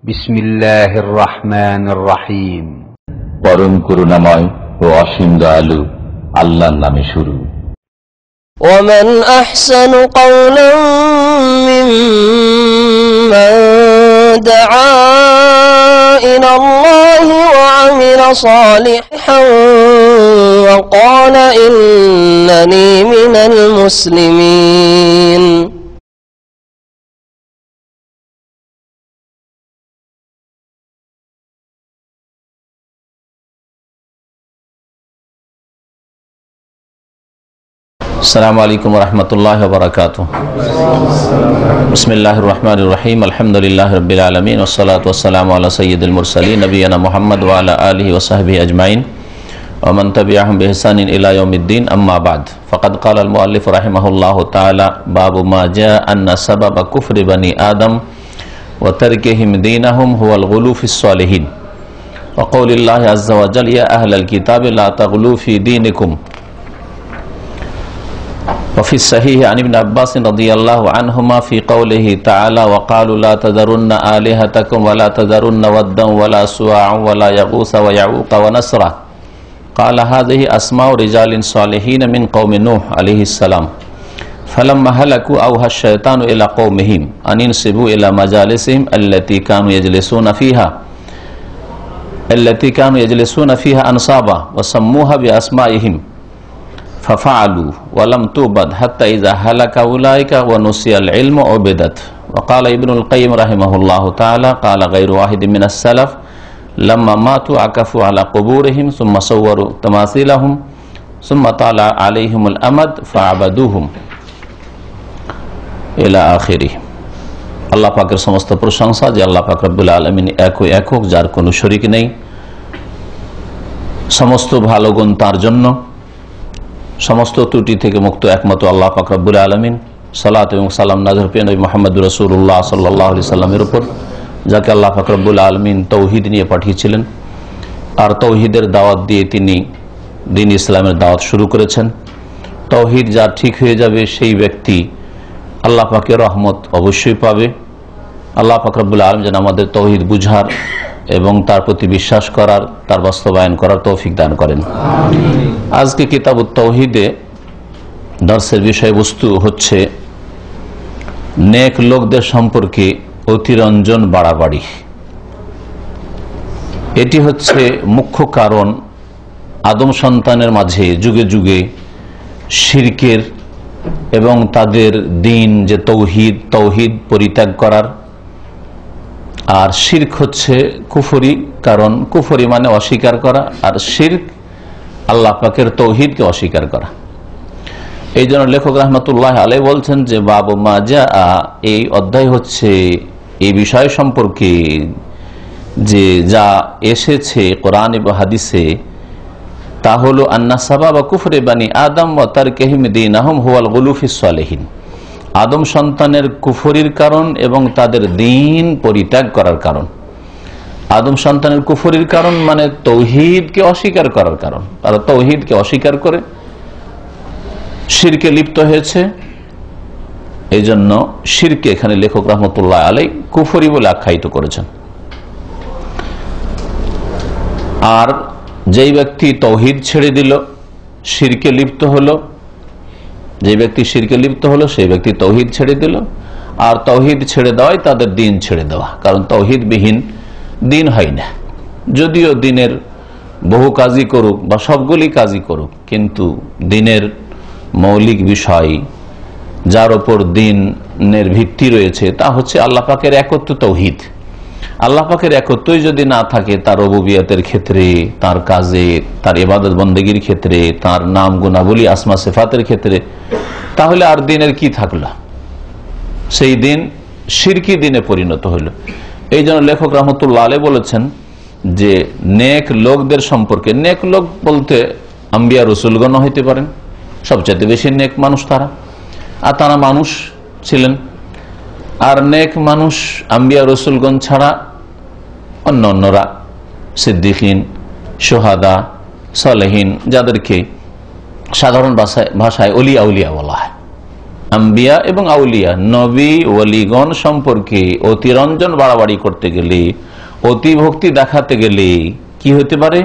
বিসমিল্লাহির রহমানির রহিম। পরম করুণাময় ও অসীম দয়ালু আল্লাহর নামে শুরু। ومن أحسن قولا ممن دعا إلى الله وعمل صالحا وقال إنني من المسلمين। আসসালামু আলাইকুম ওয়া রাহমাতুল্লাহি ওয়া বারাকাতুহু। বিসমিল্লাহির রহমানির রহিম। আলহামদুলিল্লাহি রাব্বিল আলামিন ওয়াস সালাতু ওয়াস সালামু আলা সাইয়্যিদিল মুরসালিন নবিয়িনা মুহাম্মদ ওয়া আলা আলিহি ওয়া সাহবিহি আজমাইন ওয়া মান তাবি'আহুম বিইহসানিন ইলা ইয়াউমিদ্দিন, আম্মা বা'দ। ফাকাদ ক্বালা আল মুআল্লিফ রাহিমাহুল্লাহু তাআলা বাবু মা জাআ আন্না সাবাবা কুফরি বানি আদম ওয়া তারকিহিম দীনাহুম হুয়াল গুলু ফিস সালিহিন ওয়া কওলিল্লাহি আযজা ওয়া জাল ইয়া আহলাল কিতাবি লা তাগলু ফি দীনিকুম। وفي الصحيح عن ابن عباس رضي الله عنهما في قوله تعالى وقالوا لا تذرن آلهتكم ولا تذرن ودا ولا سواعا ولا يغوث ويعوق ونسرا قال هذه أسماء رجال صالحين من قوم نوح عليه السلام فلما هلكوا أوحى الشيطان إلى قومهم أن ينسبوا إلى مجالسهم التي كانوا يجلسون فيها أنصابا وسموها بأسمائهم ففعلوا ولم توبد حتى إذا هلك أولئك ونسي العلم عبدت. وقال ابن القيم رحمه الله تعالى قال غير واحد من السلف لما ماتوا عكفوا على قبورهم ثم صوروا تماثيلهم ثم طال عليهم الأمد فعبدوهم إلى آخره। আল্লাহ পাকের সমস্ত প্রশংসা যে আল্লাহ পাক রব্বুল আলামিন একক, যার কোনো শরীক নেই। সমস্ত ভালো গুণ তার জন্য, সমস্ত ত্রুটি থেকে মুক্ত একমাত্র আল্লাহ পাক রব্বুল আলামিন। সালাত এবং সালাম নাযিল পেয়ে নবী মুহাম্মদ রাসূলুল্লাহ সাল্লাল্লাহু আলাইহি সাল্লামের উপর, যাকে আল্লাহ পাক রব্বুল আলামিন তৌহিদ নিয়ে পাঠিয়েছিলেন। আর তৌহিদের দাওয়াত দিয়ে তিনি দ্বীন ইসলামের দাওয়াত শুরু করেছেন। তৌহিদ যার ঠিক হয়ে যাবে সেই ব্যক্তি আল্লাহ পাকের রহমত অবশ্যই পাবে। আল্লাহ পাক রব্বুল আলামিন যেন আমাদের তৌহিদ বুঝার এবং তার প্রতি বিশ্বাস করার, তার বাস্তবায়ন করার তৌফিক দান করেন। আজকে কিতাবুত তাওহীদে দর্শের বিষয়বস্তু হচ্ছে নেক লোকদের সম্পর্কে অতিরঞ্জন বাড়াবাড়ি। এটি হচ্ছে মুখ্য কারণ আদম সন্তানের মাঝে যুগে যুগে শিরকের এবং তাদের দ্বীন যে তৌহিদ পরিত্যাগ করার। আর শিরক হচ্ছে কুফরি, কারণ কুফরি মানে অস্বীকার করা, আর শিরক আল্লাহ পাকের তৌহিদকে অস্বীকার করা। এই জন্য লেখক রহমতুল্লাহ আলাইহি বলছেন যে বাবু মা জাআ, এই অধ্যায় হচ্ছে এই বিষয় সম্পর্কে যে যা এসেছে কোরআন এবং হাদিসে, তা হলো আন্না সাবাবা কুফরি বানি আদম ওয়া তারকিহিম দীনাহুম হুয়াল গুলু ফিস সালিহিন। আদম সন্তানের কুফরির কারণ এবং তাদের দ্বীন পরিত্যাগ করার কারণ। আদম সন্তানের কুফরির কারণ মানে তৌহিদকে অস্বীকার করার কারণ। তারা তৌহিদকে অস্বীকার করে শিরকে লিপ্ত হয়েছে। এই জন্য শিরকে এখানে লেখক রহমতুল্লাহ আলাইহি কুফরি বলে আখ্যায়িত করেছেন। আর যেই ব্যক্তি তৌহিদ ছেড়ে দিল, শিরকে লিপ্ত হলো, যে ব্যক্তি শিরকে লিপ্ত হলো সেই ব্যক্তি তৌহিদ ছেড়ে দিল। আর তৌহিদ ছেড়ে দেওয়াই তাদের দ্বীন ছেড়ে দেওয়া, কারণ তৌহিদবিহীন দ্বীন হয় না। যদিও দ্বীনের বহু কাজই করুক বা সবগুলি কাজই করুক, কিন্তু দ্বীনের মৌলিক বিষয় যার ওপর দ্বীনের ভিত্তি রয়েছে তা হচ্ছে আল্লাহ পাকের একত্ব তৌহিদ। আল্লাহ পাকের একত্বই যদি না থাকে তার রুবুবিয়তের ক্ষেত্রে, তার কাজে, তার ইবাদত বন্দেগীর ক্ষেত্রে, তার নাম গুণাবলী আসমা সিফাতের ক্ষেত্রে, তাহলে আর দ্বীনের কি থাকলো? সেই দ্বীন শিরকি দ্বীনে পরিণত হইল। এই জন্য লেখক রহমতুল্লাহ আলাইহি বলেছেন যে নেক লোকদের সম্পর্কে, নেক লোক বলতে আম্বিয়া রসুলগণ হইতে পারেন, সবচেয়ে বেশি নেক মানুষ তারা, আর তারা মানুষ ছিলেন। আর নেক মানুষ আম্বিয়া রসুলগণ ছাড়া অন্যরা সিদ্দিকিন, শুহাদা, সালেহিন, যাদেরকে সাধারণ ভাষায় অলিয়া উলিয়া বলা হয়, আম্বিয়া এবং আউলিয়া, নবী ওয়ালিগণ সম্পর্কে অতিরঞ্জন বাড়াবাড়ি করতে গেলে, অতি ভক্তি দেখাতে গেলে কি হতে পারে?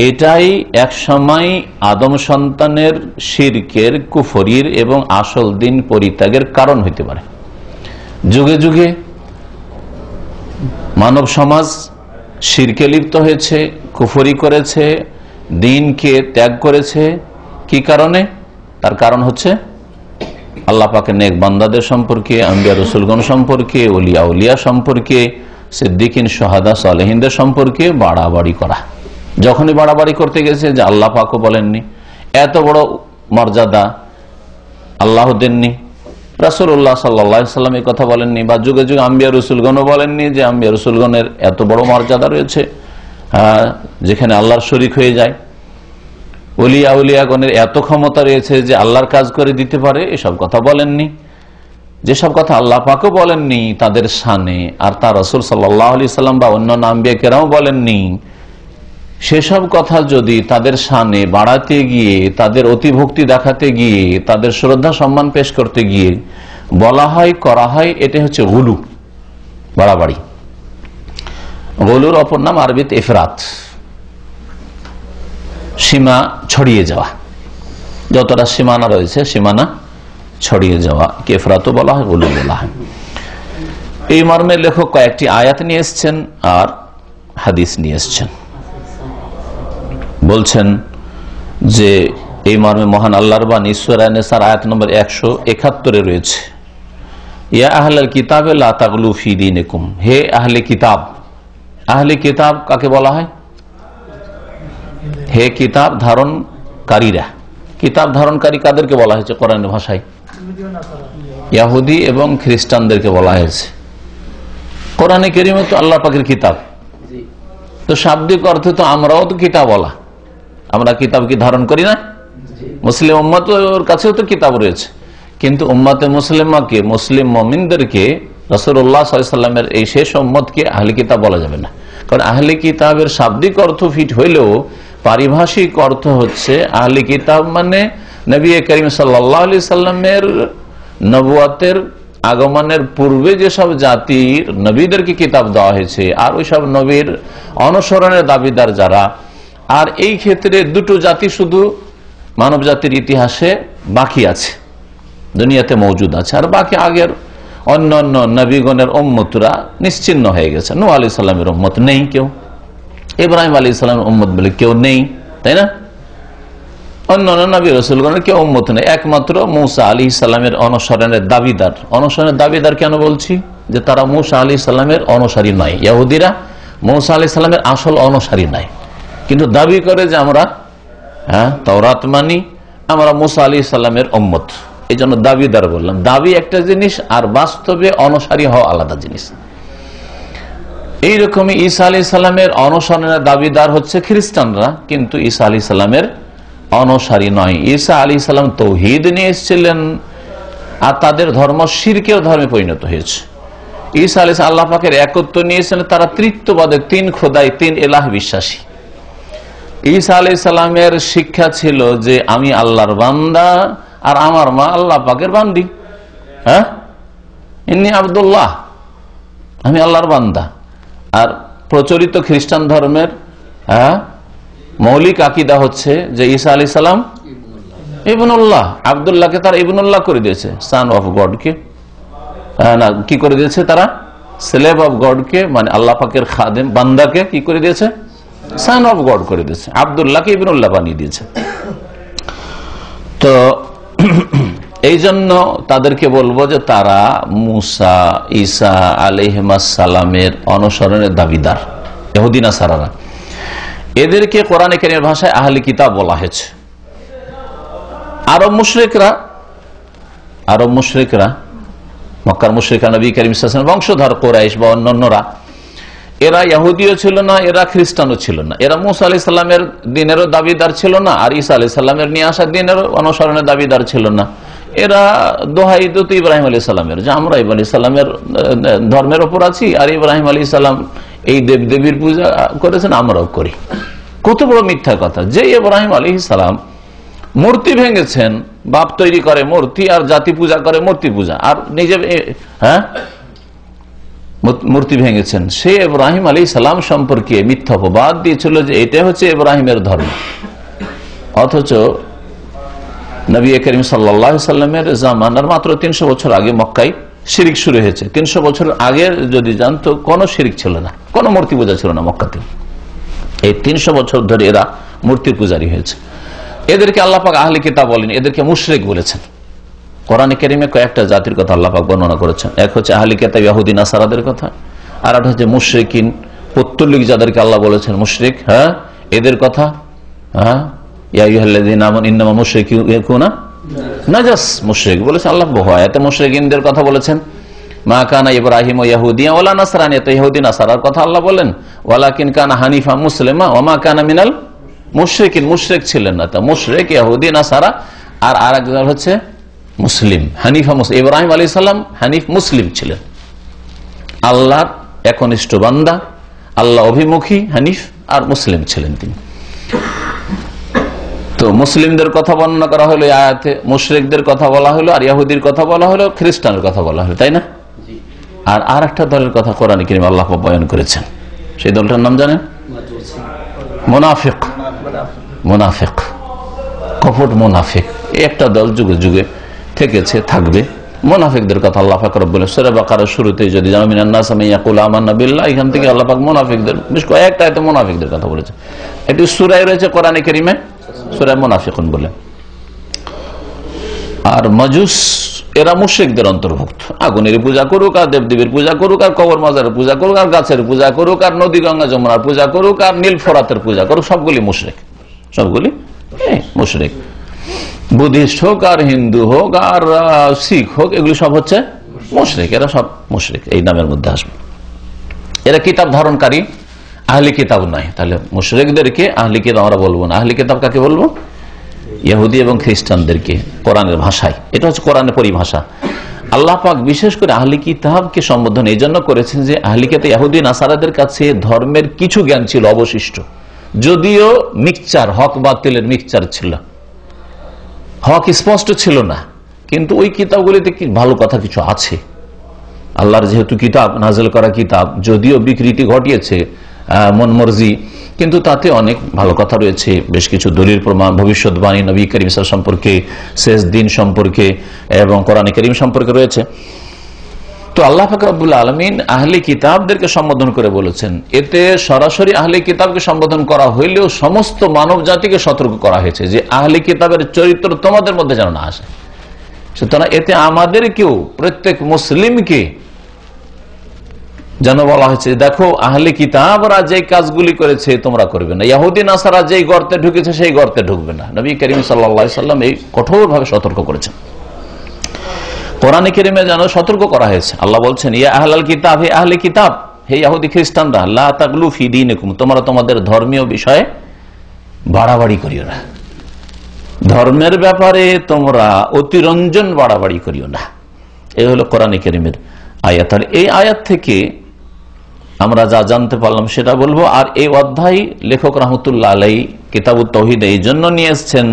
এটাই এক সময় আদম সন্তানের শিরকের, কুফরির এবং আসল দিন পরিত্যাগের কারণ হইতে পারে। যুগে যুগে মানব সমাজ শিরকে লিপ্ত হয়েছে, কুফরি করেছে, দিনকে ত্যাগ করেছে। কি কারণে? তার কারণ হচ্ছে আল্লাহ পাকের নেক বান্দাদের সম্পর্কে, আম্বিয়া রসুলগণ সম্পর্কে, ওলিয়া উলিয়া সম্পর্কে, সিদ্দিকিন শাহাদা সালেহিনদের সম্পর্কে বাড়াবাড়ি করা। যখনই বাড়াবাড়ি করতে গেছে যে আল্লাহ পাকও বলেননি, এত বড় মর্যাদা আল্লাহ দেননি, রাসূলুল্লাহ সাল্লাল্লাহু আলাইহি ওয়াসাল্লাম এই কথা বলেননি, বা যুগে যুগে আম্বিয়া রসুলগণও বলেননি যে আম্বিয়া রসুলগণের এত বড় মর্যাদা রয়েছে যেখানে আল্লাহর শরীক হয়ে যায়, ওলিয়া উলিয়াগণের এত ক্ষমতা রয়েছে যে আল্লাহর কাজ করে দিতে পারে, এসব কথা বলেননি। যেসব কথা আল্লাহ পাকও বলেননি তাদের শানে, আর তার রাসূল সাল্লাল্লাহু আলাইহি ওয়াসাল্লাম বা অন্যান্য আম্বিয়া কেরামও বলেননি, সেসব কথা যদি তাদের শানে বাড়াতে গিয়ে, তাদের অতিভক্তি দেখাতে গিয়ে, তাদের শ্রদ্ধা সম্মান পেশ করতে গিয়ে বলা হয়, করা হয়, এটা হচ্ছে গুলু, বাড়াবাড়ি। গুলুর অপর নাম আরবিতে ইফরাত, সীমা ছড়িয়ে যাওয়া। যতটা সীমানা রয়েছে সীমানা ছড়িয়ে যাওয়া কে ইফরাতও বলা হয়, গুলু বলা হয়। এই মর্মে লেখক কয়েকটি আয়াত নিয়ে এসছেন আর হাদিস নিয়ে এসছেন। বলছেন যে এই মর্মে মহান আল্লাহর বাণী সূরা নিসার আয়াত নম্বর 171 রয়েছে, ইয়া আহলাল কিতাবে লা তাগলু ফি দীনিকুম, হে আহলে কিতাব। আহলে কিতাব কাকে বলা হয়? হে কিতাব ধারণকারীরা। কিতাব ধারণকারী কাদেরকে বলা হয়েছে কোরআনের ভাষায়? ইহুদি এবং খ্রিস্টানদেরকে বলা হয়েছে। কোরআনে কারীমে তো আল্লাহ পাকের কিতাব, তো শাব্দিক অর্থে তো আমরাও তো কিতাব বলা, আমরা কিতাব কি ধারণ করি না? মুসলিম উম্মতের কাছেও তো কিতাব রয়েছে, কিন্তু উম্মতে মুসলিমাকে, মুসলিম মুমিনদেরকে, রাসূলুল্লাহ সাল্লাল্লাহু আলাইহি ওয়াসাল্লামের এই শেষ উম্মতকে আহলে কিতাব বলা যাবে না। কারণ আহলে কিতাবের শাব্দিক অর্থ ফিট হইলেও পারিভাষিক অর্থ হচ্ছে আহলে কিতাব মানে নবী করিম সাল্লাল্লাহু আলাইহি সাল্লামের নবুয়তের আগমনের পূর্বে যেসব জাতির নবীদেরকে কিতাব দেওয়া হয়েছে, আর ওই সব নবীর অনুসরণের দাবিদার যারা। আর এই ক্ষেত্রে দুটো জাতি শুধু মানব জাতির ইতিহাসে বাকি আছে, দুনিয়াতে মজুদ আছে, আর বাকি আগের অন্যান্য নবীগণের উম্মতরা নিশ্চিহ্ন হয়ে গেছে। নূহ আলাইহিস সালামের উম্মত নেই কেউ, ইব্রাহিম আলাইহিস সালামের উম্মত বলে কেউ নেই, তাই না? অন্যান্য নবী রাসূলগণের কেউ উম্মত নেই, একমাত্র মূসা আলাইহিস সালামের অনুসরণের দাবিদার। অনুসরণের দাবিদার কেন বলছি? যে তারা মূসা আলাইহিস সালামের অনুসারী নয়। ইহুদিরা মূসা আলাইহিস সালামের আসল অনুসারী নয়, কিন্তু দাবি করে যে আমরা তাওরাত মানি, আমরা মূসা আলাইহিস সালামের উম্মত। এই জন্য দাবিদার বললাম। দাবি একটা জিনিস আর বাস্তবে অনুসারী হওয়া আলাদা জিনিস। এইরকমই ঈসা আলাইহিস সালামের অনুসরণের দাবিদার হচ্ছে খ্রিস্টানরা, কিন্তু ঈসা আলাইহিস সালামের অনুসারী নয়। ঈসা আলাইহিস সালাম তাওহীদ নিয়ে এসেছিলেন, আর তাদের ধর্ম শিরকের ধর্মে পরিণত হয়েছে। ঈসা আলাইহিস সালাম আল্লাহ পাকের একত্ব নিয়েছিলেন, তারা তৃতীয়বাদে, তিন খোদাই, তিন ইলাহ বিশ্বাসী। ঈসা আলাইহিস সালামের শিক্ষা ছিল যে আমি আল্লাহর বান্দা আর আমার মা আল্লাহ পাকের বান্দি। ইন্নী আব্দুল্লাহ, আমি আল্লাহর বান্দা। আর প্রচলিত খ্রিস্টান ধর্মের মৌলিক আকীদা হচ্ছে যে ঈসা আলাইহিস সালাম ইবনুল্লাহ, আব্দুল্লাহকে তারা ইবনুল্লাহ করে দিয়েছে, সান অফ গডকে না কি করে দিয়েছে তারা? স্লেভ অফ গডকে, মানে আল্লাহ পাকের খাদেম বান্দাকে কি করে দিয়েছে? সান অফ গড করে দিয়েছে। আব্দুল্লাহকে ইবনুল্লাহ বানিয়ে দিয়েছে। তো এই জন্য তাদেরকে বলবো যে তারা মুসা, ঈসা আলাইহিস সালামের অনুসরণের দাবিদার, ইহুদি নাসারারা। এদেরকে কোরআনে কারীমের ভাষায় আহলে কিতাব বলা হয়েছে। আরব মুশরিকরা, মক্কার মুশরিকরা, নবী করিম সাল্লাল্লাহু আলাইহি ওয়াসাল্লাম বংশধর কুরাইশ বা অন্যান্যরা, এরা ইহুদিও ছিল না, এরা খ্রিস্টানও ছিল না। এরা মুসা আলাইহিস সালামের দিনেরও দাবিদার ছিল না, আর ঈসা আলাইহিস সালামের নিয়ে আসা দিনের অনুসরণের দাবিদার ছিল না। এরা দোহাই দিত ইব্রাহিম আলাইহিস সালামের, যে আমরা ইব্রাহিম আলাইহিস সালামের ধর্মের ওপর আছি, আর ইব্রাহিম আলাইহিস সালাম এই দেব দেবীর পূজা করেছেন, আমরাও করি। কত বড় মিথ্যা কথা! যে ইব্রাহিম আলাইহিস সালাম মূর্তি ভেঙেছেন, বাপ তৈরি করে মূর্তি, আর জাতি পূজা করে মূর্তি পূজা, আর নিজে মূর্তি ভেঙেছেন। সে ইব্রাহিম আলাইহিস সালাম সম্পর্কে মিথ্যা অপবাদ দিয়েছিল যে এটা হচ্ছে ইব্রাহিমের ধর্ম, অথচ নবী করিম সাল্লাল্লাহু আলাইহি সাল্লামের জামানার মাত্র 300 বছর আগে মক্কায় শিরিক শুরু হয়েছে। 300 বছর আগে যদি জানতো কোনো শিরিক ছিল না, কোনো মূর্তি পূজা ছিল না মক্কাতে। এই 300 বছর ধরে এরা মূর্তি পূজারী হয়েছে। এদেরকে আল্লাহ পাক আহলে কিতাব বলেন, এদেরকে মুশরিক বলেছেন। কোরআনে কারিমে কয়েকটা জাতির কথা আল্লাহ পাক বর্ণনা করেছেন। এক হচ্ছে আহলে কিতাব ইহুদি নাসারাদের কথা, আর একটা হচ্ছে মুশরিকিন পৌত্তলিক, যাদেরকে আল্লাহ বলেছেন মুশরিক, এদের কথা। ইয়া আইয়ুহাল্লাযীনা আমানু ইন্নামা মুশরিকুনা নাজাস, মুশরিক বলেছেন আল্লাহ বহু আয়াতে। মুশরিকিনদের কথা বলেছেন মা কানা ইব্রাহিম ইয়াহুদিয়া ওয়ালা নাসরানিয়া, তো ইহুদি নাসারার কথা আল্লাহ বলেন ওয়ালাকিন কানা হানিফা মুসলিমা ওয়া মা কানা মিনাল মুশরিকিন, মুশরিক ছিলেন না। তা মুশরিক ইহুদি নাসারা, আর আরেকজন হচ্ছে মুসলিম, হানিফা মুসলিম। ইব্রাহিম আলাইহিস সালাম হানিফ মুসলিম ছিলেন, আল্লাহর একনিষ্ঠ বান্দা, আল্লাহ অভিমুখী, হানিফ আর মুসলিম ছিলেন তিনি। তো মুসলিমদের কথা বর্ণনা করা হলো আয়াতে, মুশরিকদের কথা বলা হলো, আর ইহুদির কথা বলা হলো, খ্রিস্টানের কথা বলা হলো, তাই না? আর একটা দলের কথা কোরআনে কারীমে আল্লাহ বয়ান করেছেন, সেই দলটার নাম জানেন? মুনাফিক। মুনাফিক, কপট মুনাফিক, একটা দল যুগে যুগে থেকেছে, থাকবে। মুনাফিকদের কথা আল্লাহ পাক রব্বুল সূরা বাকারার শুরুতেই যদি জানো মিনান নাস মান ইয়াকুলু আমান্না বিল্লাহ, এখান থেকে আল্লাহ পাক মুনাফিকদের বেশ কয়েকটা আয়াতে মুনাফিকদের কথা বলেছে। এটি সূরায় রয়েছে কোরআনে কারীমে, সূরা মুনাফিকুন বলে। আর মাজুস এরা মুশরিকদের অন্তর্ভুক্ত। আগুনের পূজা করুক, আর দেবদেবীর পূজা করুক, আর কবর মাজারের পূজা করুক, আর গাছের পূজা করুক, আর নদী গঙ্গা যমুনার পূজা করুক, আর নীল ফোরাতের পূজা করুক, সবগুলি মুশরিক, সবগুলি মুশরিক। বুদ্ধিস্ট হোক, আর হিন্দু হোক, আর শিখ হোক, এগুলি সব হচ্ছে মুশরিক। এরা সব মুশরিক, এই নামের মধ্যে আসবে। এরা কিতাব ধারণকারী, আহলি কিতাব নয়। তাহলে মুশরিকদেরকে আহলি কিতাব আমরা বলবো না। আহলি কিতাব কাকে বলবো? ইহুদি এবং খ্রিস্টানদেরকে, কোরআনের ভাষায়। এটা হচ্ছে কোরআনের পরিভাষা। আল্লাহ পাক বিশেষ করে আহলি কিতাবকে সম্বোধন এই জন্য করেছেন যে আহলি কিতাব ইহুদি নাসারাদের কাছে ধর্মের কিছু জ্ঞান ছিল অবশিষ্ট, যদিও মিক্সচার, হক বাতিলের মিক্সচার ছিল, হক স্পষ্ট ছিল না, কিন্তু ওই কিতাবগুলিতে কি ভালো কথা কিছু আছে। আল্লাহর যেহেতু কিতাব, নাজিল করা কিতাব, যদিও বিকৃতি ঘটিয়েছে মন মর্জি, কিন্তু তাতে অনেক ভালো কথা রয়েছে। বেশ কিছু দলিল প্রমাণ, ভবিষ্যৎবাণী নবী করিম সম্পর্কে, শেষ দিন সম্পর্কে এবং কোরআনে কারীম সম্পর্কে রয়েছে। তো আল্লাহ পাক রব্বুল আলামিন আহলে কিতাবদেরকে সম্বোধন করে বলেছেন। এতে সরাসরি আহলে কিতাবকে সম্বোধন করা হইলেও সমস্ত মানব জাতিকে সতর্ক করা হয়েছে যে আহলে কিতাবের চরিত্র তোমাদের মধ্যে যেন না আসে। সুতরাং এতে আমাদেরকেও, প্রত্যেক মুসলিমকে যেন বলা হয়েছে, দেখো আহলে কিতাবরা যে কাজগুলি করেছে তোমরা করবে না, ইহুদি নাসারা যেই গর্তে ঢুকেছে সেই গর্তে ঢুকবে না। নবী করিম সাল্লাল্লাহু আলাইহি সাল্লাম এই কঠোরভাবে সতর্ক করেছেন। কোরআনে কারীমে যেন সতর্ক করা হয়েছে। আল্লাহ বলছেন ইয়া আহলাল কিতাব, হে আহলে কিতাব, হে ইহুদি খ্রিস্টানরা, লা তাগলু ফি দীনিকুম, তোমরা তোমাদের ধর্মীয় বিষয়ে বাড়াবাড়ি করিও না, ধর্মের ব্যাপারে তোমরা অতিরঞ্জন বাড়াবাড়ি করিও না। এই হলো কোরআনে কারীমের আয়াত। আর এই আয়াত থেকে আমরা যা জানতে পারলাম সেটা বলবো। আর এই অধ্যায় লেখক রহমতুল্লাহ আলাই কিতাবুত তাওহীদ এই জন্য নিয়ে এসছেন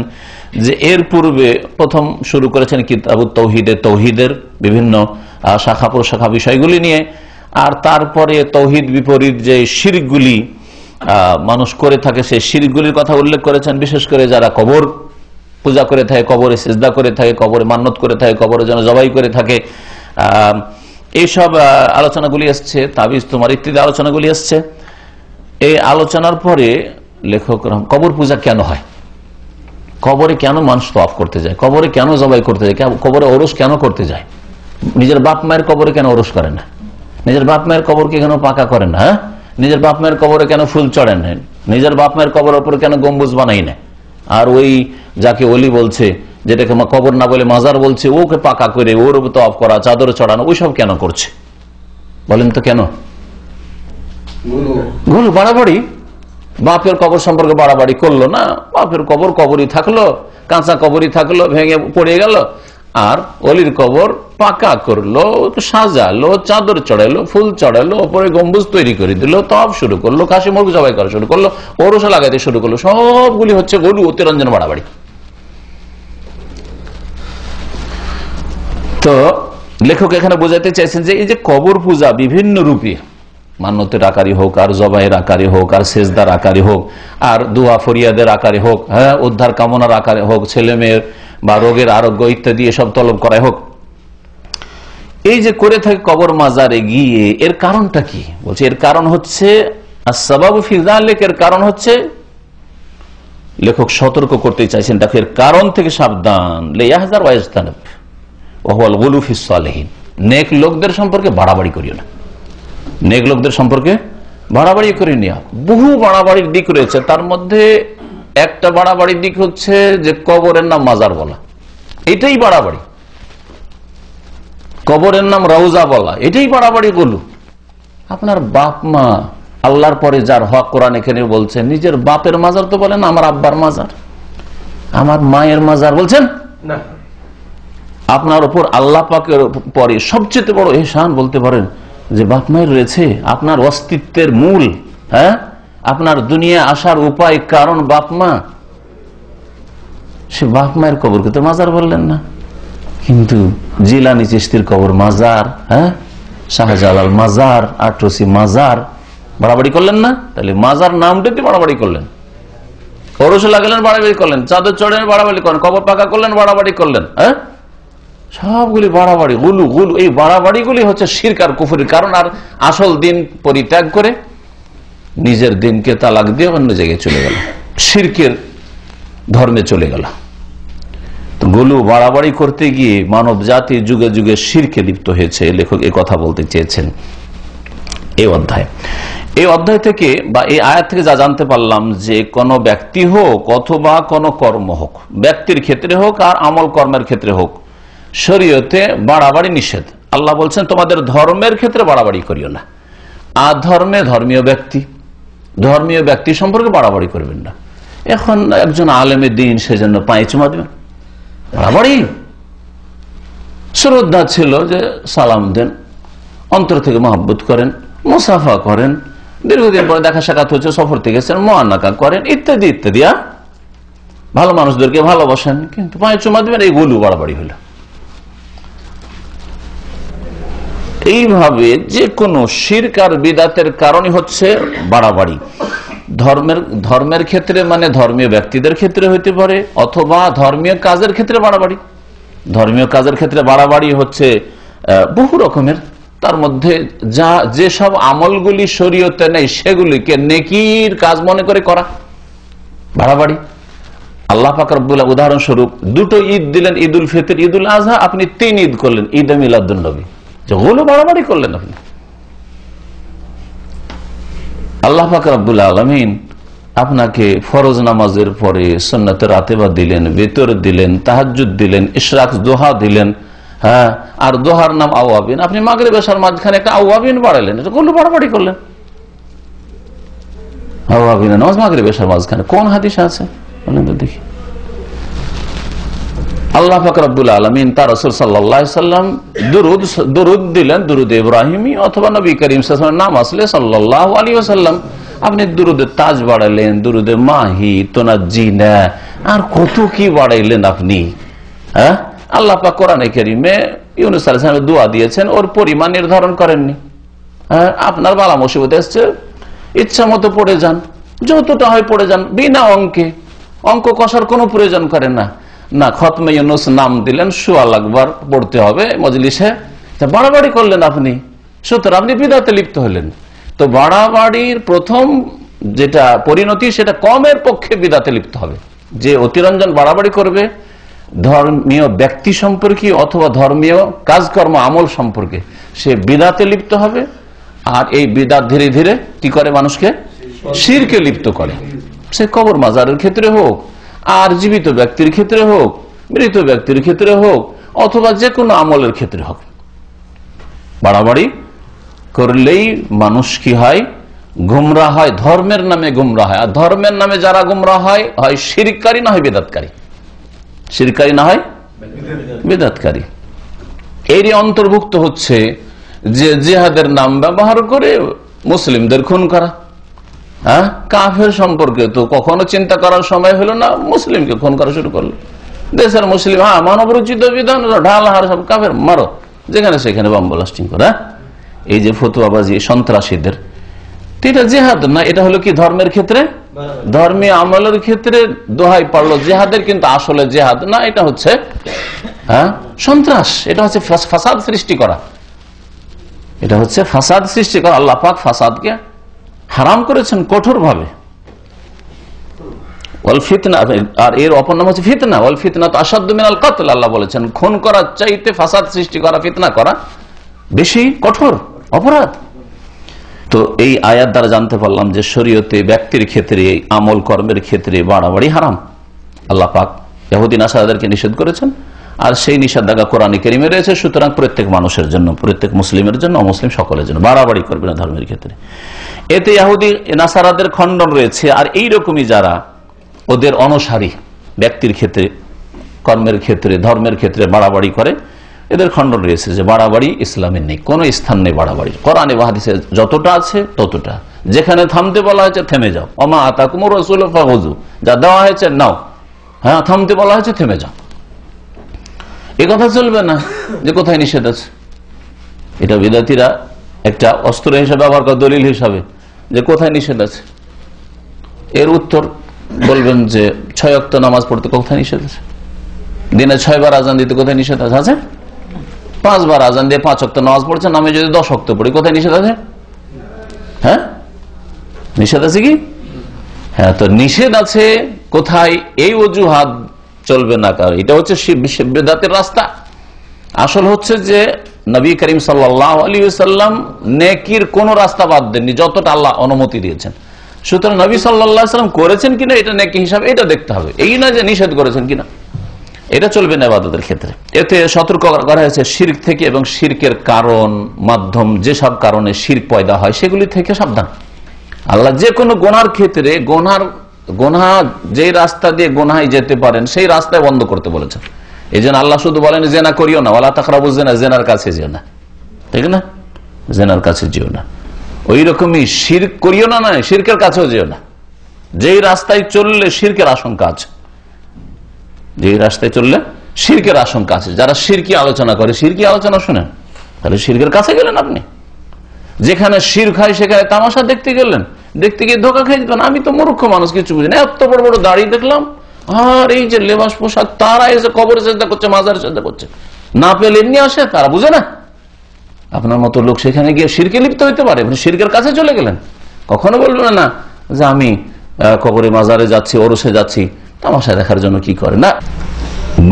যে এর পূর্বে প্রথম শুরু করেছেন কিতাবুত তাওহীদে, তাওহীদের বিভিন্ন শাখা প্রশাখা বিষয়গুলি নিয়ে, আর তারপরে তাওহীদ বিপরীত যে শিরকগুলি মানুষ করে থাকে সেই শিরকগুলির কথা উল্লেখ করেছেন। বিশেষ করে যারা কবর পূজা করে থাকে, কবরে সিজদা করে থাকে, কবরে মান্নত করে থাকে, কবরে যেন জবাই করে থাকে, এইসব আলোচনাগুলি এসছে, তাবিজ তোমার ইত্যাদি আলোচনাগুলি এসছে। এই আলোচনার পরে লেখক কবর পূজা কেন হয়, কবরে কেন মানুষ তওয়াফ করতে যায়, কবরে কেন জবাই করতে যায়, কবরে ওরস কেন করতে যায়, নিজের বাপ মায়ের কবরে কেন ওরস করে না, নিজের বাপ মায়ের কবরকে কেন পাকা করেন না, নিজের বাপ মায়ের কবরে কেন ফুল চড়েন না, নিজের বাপ মায়ের কবরের উপর কেন গম্বুজ বানাই না, আর ওই যাকে ওলি বলছে, যেটাকে কবর না বলে মাজার বলছে, ওকে পাকা করে ওর তওয়াফ করা, চাদর চড়ানো, ওইসব কেন করছে বলেন তো? কেন? ভুল, বাড়াবাড়ি। বাপের কবর সম্পর্কে বাড়াবাড়ি করলো না, বাপের কবর কবরই থাকলো, কাঁচা কবরই থাকলো, ভেঙে পড়ে গেল, আর অলির কবর পাকা করলো, সাজালো, চাদর চড়াইলো, ফুল চড়াইলো, ওপরে গম্বুজ তৈরি করে দিল, তওয়াফ শুরু করলো, খাসি মুরগি জবাই করা শুরু করলো, ওরস লাগাইতে শুরু করলো, সবগুলি হচ্ছে গরু অতিরঞ্জন বাড়াবাড়ি। তো লেখক এখানে বোঝাতে চাইছেন যে এই যে কবর পূজা বিভিন্ন রূপে, মান্যতের আকারে হোক, আর জবাইয়ের আকারে হোক, আর সেজদার আকারে হোক, আর দোয়া ফরিয়াদের আকারে হোক, হ্যাঁ, উদ্ধার কামনার আকারে হোক, ছেলে মেয়ের বা রোগের আরোগ্য ইত্যাদি এসব তলব করা হোক, এই যে করে থাকে কবর মাজারে গিয়ে, এর কারণটা কি? বলছে এর কারণ হচ্ছে আসবাবু ফি যালিক, এর কারণ হচ্ছে লেখক সতর্ক করতে চাইছেন, দেখো এর কারণ থেকে সাবধান, লিয়াহযার ওয়া ইজতানাব ওয়া হুয়াল গুলু ফিস সালিহিন, নেক লোকদের সম্পর্কে বাড়াবাড়ি করিও না, নেক লোকদের সম্পর্কে বাড়াবাড়ি করে নেওয়া। বহু বাড়াবাড়ির দিক রয়েছে, তার মধ্যে একটা বাড়াবাড়ির দিক হচ্ছে যে কবরের নাম মাজার বলা, এটাই বাড়াবাড়ি। কবরের নাম রওজা বলা, এটাই বাড়াবাড়ি। গুলো আপনার বাপ মা আল্লাহর পরে যার হক, কোরআন এখানে বলছেন, নিজের বাপের মাজার তো বলেন আমার আব্বার মাজার, আমার মায়ের মাজার বলছেন না। আপনার উপর আল্লাহ পাকের পরে সবচেয়ে বড় ইহসান বলতে পারেন যে বাপ মায়ের রয়েছে, আপনার অস্তিত্বের মূল, হ্যাঁ, আপনার দুনিয়া আসার উপায় কারণ বাপ মা, সে বাপ মায়ের কবরকে তো মাজার বললেন না। কিন্তু জিলানি চিশতির কবর মাজার, হ্যাঁ, শাহজালাল মাজার, আটরসি মাজার, বাড়াবাড়ি করলেন না? তাহলে মাজার নামটাতে বাড়াবাড়ি করলেন, ওরস লাগালেন বাড়াবাড়ি করলেন, চাদর চড়েন বাড়াবাড়ি করলেন, কবর পাকা করলেন বাড়াবাড়ি করলেন, হ্যাঁ, সবগুলি বাড়াবাড়ি। গুলু গুলু, এই বাড়াবাড়িগুলি হচ্ছে শিরক আর কুফরের কারণ। আর আসল দিন পরিত্যাগ করে নিজের দিনকে তালাক দিয়ে অন্য জায়গায় চলে গেল, শিরকের ধর্মে চলে গেল। তো গুলু বাড়াবাড়ি করতে গিয়ে মানব জাতি যুগে যুগে শিরকে লিপ্ত হয়েছে। লেখক এ কথা বলতে চেয়েছেন এই অধ্যায় থেকে বা এই আয়াত থেকে যা জানতে পারলাম যে কোনো ব্যক্তি হোক অথবা কোনো কর্ম হোক, ব্যক্তির ক্ষেত্রে হোক আর আমল কর্মের ক্ষেত্রে হোক, শরীয়তে বাড়াবাড়ি নিষেধ। আল্লাহ বলছেন তোমাদের ধর্মের ক্ষেত্রে বাড়াবাড়ি করিও না। আর ধর্মীয় ব্যক্তি সম্পর্কে বাড়াবাড়ি করবেন না। এখন একজন আলেমের দিন, সেজন্য পায়ে চুমা দেবেন, বাড়াবাড়ি। শ্রদ্ধা ছিল যে সালাম দেন, অন্তর থেকে মহব্বত করেন, মুসাফা করেন, দীর্ঘদিন পরে দেখা সাক্ষাৎ হচ্ছে, সফর থেকে গেছেন, মুআনাকা করেন, ইত্যাদি ইত্যাদি। ভালো মানুষদেরকে ভালোবাসেন, কিন্তু পায়ে চুমা দেবেন, এইগুলো বাড়াবাড়ি হলো। এইভাবে যে কোনো শিরক আর বিদআতের কারণই হচ্ছে বাড়াবাড়ি। ধর্মের ক্ষেত্রে মানে ধর্মীয় ব্যক্তিদের ক্ষেত্রে হইতে পারে, অথবা ধর্মীয় কাজের ক্ষেত্রে বাড়াবাড়ি। ধর্মীয় কাজের ক্ষেত্রে বাড়াবাড়ি হচ্ছে বহু রকমের। তার মধ্যে যেসব আমলগুলি শরীয়তে নেই সেগুলিকে নেকির কাজ মনে করে করা বাড়াবাড়ি। আল্লাহ পাক রব্বুল আলামিন উদাহরণস্বরূপ দুটো ঈদ দিলেন, ঈদ উল ফিতর, ঈদ উল আযহা, আপনি 3 ঈদ করলেন, ঈদ মিলাদুন নবী, যেগুলো বাড়াবাড়ি করলেন আপনি। আল্লাহ পাক রব্বুল আলামিন আপনাকে ফরজ নামাজের পরে সুন্নাতে রাতেবা দিলেন, বিতর দিলেন, তাহাজ্জুদ দিলেন, ইশরাক দোহা দিলেন, হ্যাঁ, আর দোহার নাম আওয়াবিন, আপনি মাগরিব এশার মাঝখানে একটা আওয়াবিন বাড়াইলেন, এটা গুলো বাড়াবাড়ি করলেন। আওয়াবিন নামাজ মাগরিব এশার মাঝখানে কোন হাদিসে আছে বলেন তো দেখি? আল্লাহ পাক রব্বুল আলামিন তার রাসূল সাল্লাল্লাহু আলাইহি সাল্লাম দুরূদ দিলেন, দুরূদ ইব্রাহিমী অথবা নবী করিম সাল্লাল্লাহু আলাইহি ওয়াসাল্লাম নাম আসলে সাল্লাল্লাহু আলাইহি ওয়াসাল্লাম, আপনি দুরূদের তাজ বাড়াইলেন, দুরূদে মাহি, তুনাজ্জিনা, আর কত কি বাড়াইলেন আপনি। হ্যাঁ, আল্লাহ পাক কোরআনে কারীমে ইউনূস আলাইহিস সালামের দোয়া দিয়েছেন, ওর পরিমাণ নির্ধারণ করেননি। হ্যাঁ, আপনার বালা মুসিবত এসছে, ইচ্ছা মতো পড়ে যান, যতটা হয় পড়ে যান, বিনা অঙ্ক কষার কোনো প্রয়োজন করেন না। না, খতমে ইউনূস নাম দিলেন, 100 একবার পড়তে হবে মজলিসে, বাড়াবাড়ি করলেন আপনি, সুতরাং আপনি বিদআতে লিপ্ত হলেন। তো বাড়াবাড়ির প্রথম যেটা পরিণতি, সেটা কমের পক্ষে বিদআতে লিপ্ত হবে। যে অতিরঞ্জন বাড়াবাড়ি করবে ধর্মীয় ব্যক্তি সম্পর্কে অথবা ধর্মীয় কাজকর্ম আমল সম্পর্কে, সে বিদআতে লিপ্ত হবে। আর এই বিদআত ধীরে ধীরে কি করে? মানুষকে শিরকে লিপ্ত করে। সে কবর মাজারের ক্ষেত্রে হোক, আর জীবিত ব্যক্তির ক্ষেত্রে হোক, মৃত ব্যক্তির ক্ষেত্রে হোক, অথবা যে কোনো আমলের ক্ষেত্রে হোক, বাড়াবাড়ি করলেই মানুষ কি হয়? গুমরাহ হয়, ধর্মের নামে গুমরাহ হয়। আর ধর্মের নামে যারা গুমরাহ হয়, হয় শিরককারী না হয় বিদআতকারী। শিরককারী না হয় বিদআতকারী। এরই অন্তর্ভুক্ত হচ্ছে যে জিহাদের নাম ব্যবহার করে মুসলিমদের খুন করা। হ্যাঁ, কাফের সম্পর্কে তো কখনো চিন্তা করার সময় হলো না, মুসলিমকে খুন করা শুরু করলো। দেশের মুসলিম, হ্যাঁ মানব রচিত বিধান, ঢাল হার সব কাফের, মারো, যেখানে সেখানে বম ব্লাস্টিং করা। এই যে ফতুয়াবাজি সন্ত্রাসীদের, এটা জেহাদ না, এটা হলো কি ধর্মের ক্ষেত্রে, ধর্মীয় আমলের ক্ষেত্রে দোহাই পড়লো জেহাদের, কিন্তু আসলে জেহাদ না, এটা হচ্ছে সন্ত্রাস, এটা হচ্ছে ফাসাদ সৃষ্টি করা, এটা হচ্ছে ফাসাদ সৃষ্টি করা। আল্লাহ পাক ফাসাদকে হারাম করেছেন কঠোর ভাবে। আর এর অপর নাম হচ্ছে ফিতনা। ওয়াল ফিতনা তো আসাদ্দু মিনাল কতল, আল্লাহ বলেছেন খুন করার চাইতে ফাসাদ সৃষ্টি করা, ফিতনা করা বেশি কঠোর অপরাধ। তো এই আয়াত দ্বারা জানতে পারলাম যে শরীয়তে ব্যক্তির ক্ষেত্রে, আমল কর্মের ক্ষেত্রে বাড়াবাড়ি হারাম। আল্লাহ পাক ইহুদি নাসারাদেরকে নিষেধ করেছেন, আর সেই নিষেধাজ্ঞা কোরআনে কারিমে রয়েছে। সুতরাং প্রত্যেক মানুষের জন্য, প্রত্যেক মুসলিমের জন্য, অমুসলিম সকলের জন্য বাড়াবাড়ি করবে না ধর্মের ক্ষেত্রে। এতে ইহুদি নাসারাদের খণ্ডন রয়েছে। আর এইরকমই যারা ওদের অনুসারী ব্যক্তির ক্ষেত্রে, কর্মের ক্ষেত্রে, ধর্মের ক্ষেত্রে বাড়াবাড়ি করে, এদের খণ্ডন রয়েছে যে বাড়াবাড়ি ইসলামের নেই, কোন স্থান নেই বাড়াবাড়ি। কোরআনে হাদিসে যতটা আছে ততটা, যেখানে থামতে বলা হয়েছে থেমে যাও, ওমা আতাকুমুর রাসূলু ফাখুযু, যা দেওয়া হয়েছে নাও, হ্যাঁ থামতে বলা হয়েছে থেমে যাও। এ কথা চলবে না যে কোথায় নিষেধ আছে। এটা বিদাতীরা একটা অস্ত্র হিসেবে ব্যবহার করে, দলিল হিসাবে, যে কোথায় নিষেধ আছে। এর উত্তর বলবেন যে 6 ওয়াক্ত নামাজ পড়তে কোথায় নিষেধ আছে, দিনে 6 বার আজান দিতে কোথায় নিষেধ আছে, 5 বার আজান দিয়ে 5 ওয়াক্ত নামাজ পড়ছেন, আমি যদি 10 ওয়াক্ত পড়ি কোথায় নিষেধ আছে? হ্যাঁ নিষেধ আছে কি? হ্যাঁ, তো নিষেধ আছে কোথায়, এই অজুহাত চলবে না। কারণ এটা হচ্ছে বিদআতের রাস্তা। আসল হচ্ছে যে নবী করিম সাল্লাল্লাহু আলাইহি ওয়াসাল্লাম নেকির কোন রাস্তা বাদ দেননি, যতটা আল্লাহ অনুমতি দিয়েছেন। সুতরাং নবী সাল্লাল্লাহু আলাইহি ওয়াসাল্লাম করেছেন কিনা এটা নেকি হিসাবে এটা দেখতে হবে, এই না যে নিষেধ করেছেন কিনা, এটা চলবে না ইবাদতের ক্ষেত্রে। এতে সতর্ক করা হয়েছে শিরক থেকে, এবং শিরকের কারণ, মাধ্যম, যেসব কারণে শিরক পয়দা হয় সেগুলি থেকে সাবধান। আল্লাহ যে কোনো গুনার ক্ষেত্রে, গুনাহ যে রাস্তা দিয়ে গুনায় যেতে পারেন সেই রাস্তায় বন্ধ করতে বলেছেন। এই জন্য আল্লাহ শুধু বলেন জেনা করিও না, ওয়ালা তাকরাবুজ জিনা, জেনার কাছে যেও না, ঠিক না, জেনার কাছে যেও না। ওই রকমই শিরক করিও না, নয় শিরকের কাছেও যেও না। যেই রাস্তায় চললে শিরকের আশঙ্কা আছে, যেই রাস্তায় চললে শিরকের আশঙ্কা আছে। যারা শিরকি আলোচনা করে, শিরকি আলোচনা শুনেন, তাহলে শিরকের কাছে গেলেন আপনি। যেখানে শিরক হয় সেখানে তামাশা দেখতে গেলেন, দেখতে গিয়ে ধোকা খেয়ে যেতেন। আমি তো মূর্খ মানুষ, কিছু বুঝি না, এত বড় বড় দাড়ি দেখলাম, আর এই যে লেবাস পোশাক, তারা এসে কবরে চেষ্টা করছে, মাজারে চেষ্টা করছে, না পেলে এমনি আসে, তারা বুঝে না। আপনার মতো লোক সেখানে গিয়ে শিরকে লিপ্ত হইতে পারে, শিরকের কাছে চলে গেলেন। কখনো বলবেন না যে আমি কবরে মাজারে যাচ্ছি, ওরসে যাচ্ছি, তামাশা দেখার জন্য কি করে না।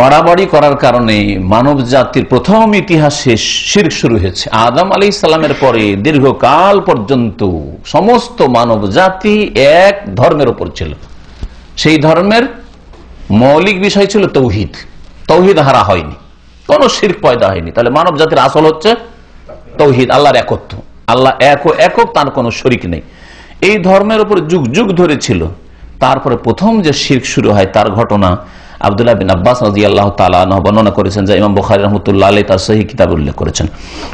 বাড়াবাড়ি করার কারণে মানব জাতির প্রথম ইতিহাসে শিরক শুরু হয়েছে। আদম আলাইহিস সালামের পরে দীর্ঘকাল পর্যন্ত সমস্ত মানব জাতি এক ধর্মের উপর ছিল। সেই ধর্মের মৌলিক বিষয় ছিল তৌহিদ। তৌহিদ হারা হয়নি, কোন শিরক পয়দা হয়নি। তাহলে মানব জাতির আসল হচ্ছে তৌহিদ, আল্লাহর একত্ব, আল্লাহ একক, তার কোনো শরিক নেই। এই ধর্মের উপর যুগ যুগ ধরে ছিল। তারপরে প্রথম যে শিরক শুরু হয় তার ঘটনা আব্দুল্লাহ বিন আব্বাস রাদিয়াল্লাহু তাআলা আনহু বর্ণনা করেছেন, যা ইমাম বুখারী রাহমাতুল্লাহ আলাইহি তার সহিহ কিতাবে উল্লেখ করেছেন।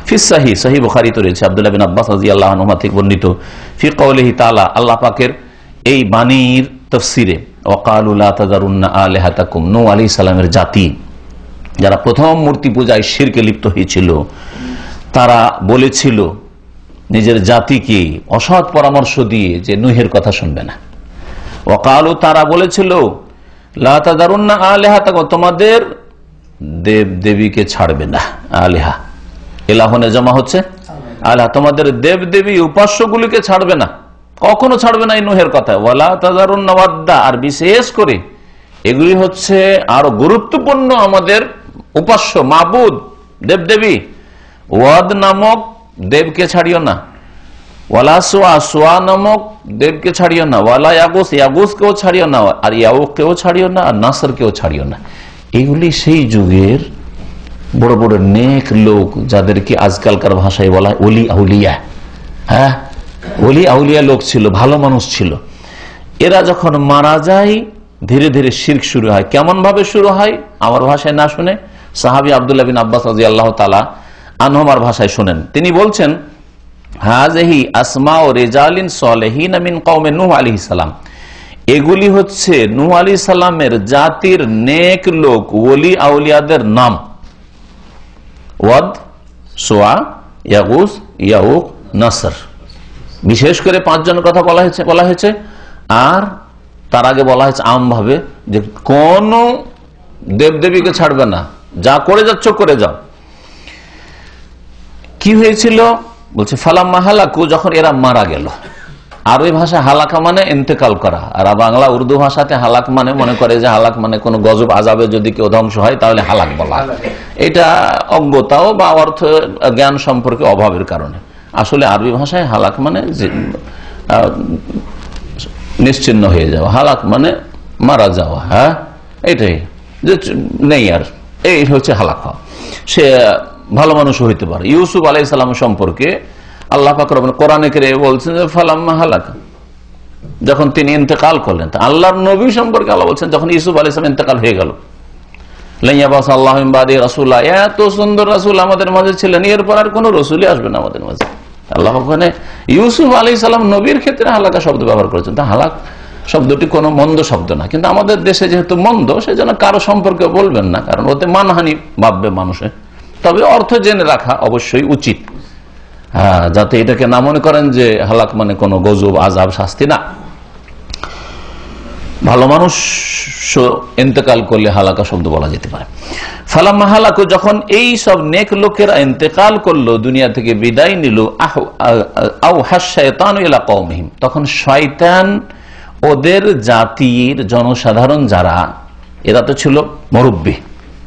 ফিস সহিহ, সহিহ বুখারীতে রয়েছে আব্দুল্লাহ বিন আব্বাস রাদিয়াল্লাহু আনহু থেকে বর্ণিত, ফি কওলিহি তাআলা, আল্লাহ পাকের এই বাণীর তাফসীরে, ওয়াকালু লা তাযারুন্না আলিহাতাকুম, নূহ আলাইহিস সালামের জাতি যারা প্রথম মূর্তি পূজায় শিরকে লিপ্ত হয়েছিল, তারা বলেছিল নিজের জাতিকে অসৎ পরামর্শ দিয়ে যে নূহের কথা শুনবে না। ওয়াকালু, তারা বলেছিল, লা তাযারুন্না আলিহাতাকুম, তোমাদের দেব দেবীকে ছাড়বে না। আলিহা, ইলাহনে জমা হচ্ছে আলিহা, তোমাদের দেব দেবী উপাস্যগুলিকে ছাড়বে না, কখনো ছাড়বে না এই নূহের কথা। ওয়ালা তাযারুন্না ওয়াদ্দা, আর বিশেষ করে এগুলি হচ্ছে আরো গুরুত্বপূর্ণ আমাদের উপাস্য মাবুদ দেবদেবী। ওয়াদ নামক দেবকে ছাড়িও না, ওয়ালা সোয়া, সোয়া নামক দেবকে ছাড়িও না, ওয়ালা ইয়াগুস, ইয়াগুসকেও ছাড়িও না, আর ইয়াউককেও ছাড়িও না, আর নাসরকেও ছাড়িও না। এগুলি সেই যুগের বড় বড় নেক লোক, যাদেরকে আজকালকার ভাষায় বলা হয় ওলি আউলিয়া। হ্যাঁ, ওলি আউলিয়া লোক ছিল, ভালো মানুষ ছিল। এরা যখন মারা যায় ধীরে ধীরে শিরক শুরু হয়। কেমন ভাবে শুরু হয় আমার ভাষায় না শুনে সাহাবী আব্দুল্লাহ বিন আব্বাস রাদিয়াল্লাহু তাআলা আনহুমার ভাষায় শুনেন। তিনি বলছেন, হাযিহি আসমাউ রিজালিন সালিহিন মিন কওমে নূহ আলাইহিস সালাম, এগুলি হচ্ছে নূহ আলাইহিস সালামের জাতির নেক লোক ওলি আউলিয়াদের নাম। ওয়াদ, সোয়া, ইয়াগুস, ইয়াউক, নাসর, বিশেষ করে 5 জনের কথা বলা হয়েছে। আর তার আগে বলা হয়েছে আমভাবে যে কোন দেবদেবীকে ছাড়বে না, যা করে যাচ্ছ করে যাও। কি হয়েছিল বলছে ফালাম্মা হালাকু, যখন এরা মারা গেল। আরবি ভাষা হালাকা মানে ইন্তেকাল করা, আর বাংলা উর্দু ভাষাতে হালাক মানে মনে করে যে হালাক মানে কোন গজব আযাবে যদি কেউ ধ্বংস হয় তাহলে হালাক বলা। এটা অজ্ঞতাও বা অর্থ জ্ঞান সম্পর্কে অভাবের কারণে। আসলে আরবি ভাষায় হালাক মানে নিশ্চিহ্ন হয়ে যাওয়া, হালাক মানে মারা যাওয়া। হ্যাঁ, এটাই যে নেই আর, এই হচ্ছে হালাক হওয়া। সে ভালো মানুষ হইতে পারে। ইউসুফ আলাইহিস সালাম সম্পর্কে আল্লাহ পাক রব্বুল কোরআনে কারীমে বলছেন যে ফালাম্মা হালাকা, যখন তিনি ইন্তেকাল করলেন। আল্লাহর নবী সম্পর্কে আল্লাহ বলছেন যখন ইউসুফ আলাইহিস সালাম ইন্তেকাল হয়ে গেল, লাইয়াবাস আল্লাহু মিন বাদি রাসূলা, এত সুন্দর রাসূল আমাদের মাঝে ছিলেন, এরপর আর কোন রাসূলই আসবে না আমাদের মাঝে। আল্লাহ ওখানে ইউসুফ আলাইহিস সালাম নবীর ক্ষেত্রে হালাকা শব্দ ব্যবহার করেছেন। তা হালাক শব্দটি কোনো মন্দ শব্দ না, কিন্তু আমাদের দেশে যেহেতু মন্দ, সেজন্য কারো সম্পর্কে বলবেন না, কারণ ওতে মানহানি ভাববে মানুষে। তবে অর্থ জেনে রাখা অবশ্যই উচিত, হ্যাঁ, যাতে এটাকে না মনে করেন যে হালাক মানে কোনো গজব, আযাব, শাস্তি না। ভালো মানুষ ইন্তেকাল করলে হালাকা শব্দ বলা যেতে পারে। ফালাম্মা হালাকু, যখন এই সব নেক লোকেরা ইন্তেকাল করলো, দুনিয়া থেকে বিদায় নিল, আওহাশ শায়তানু ইলা কওমিহিম, তখন শয়তান ওদের জাতির জনসাধারণ যারা, এরা তো ছিল মুরব্বি,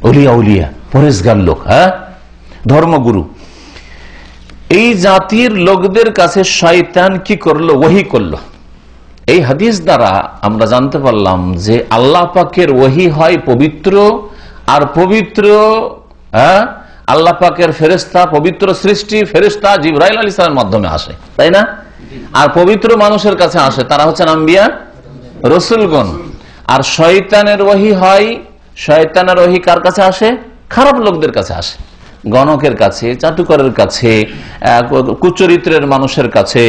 ওলিয়া উলিয়া, পরেশগার লোক, হ্যাঁ, ধর্মগুরু, এই জাতির লোকদের কাছে শয়তান কি করলো? ওহী করলো। এই হাদিস দ্বারা আমরা জানতে পারলাম যে আল্লাহ পাকের ওহী হয় পবিত্র, আর পবিত্র আল্লাহ পাকের ফেরেশতা, পবিত্র সৃষ্টি ফেরেশতা জিবরাইল আলাইহিস সালামের মাধ্যমে আসে, তাই না? আর পবিত্র মানুষের কাছে আসে, তারা হচ্ছেন আম্বিয়া রাসূলগণ। আর শয়তানের ওহী হয়, শয়তানের ওহী কার কাছে আসে? খারাপ লোকদের কাছে আসে, গণকের কাছে, চাটুকরের কাছে, কুচরিত্রের মানুষের কাছে,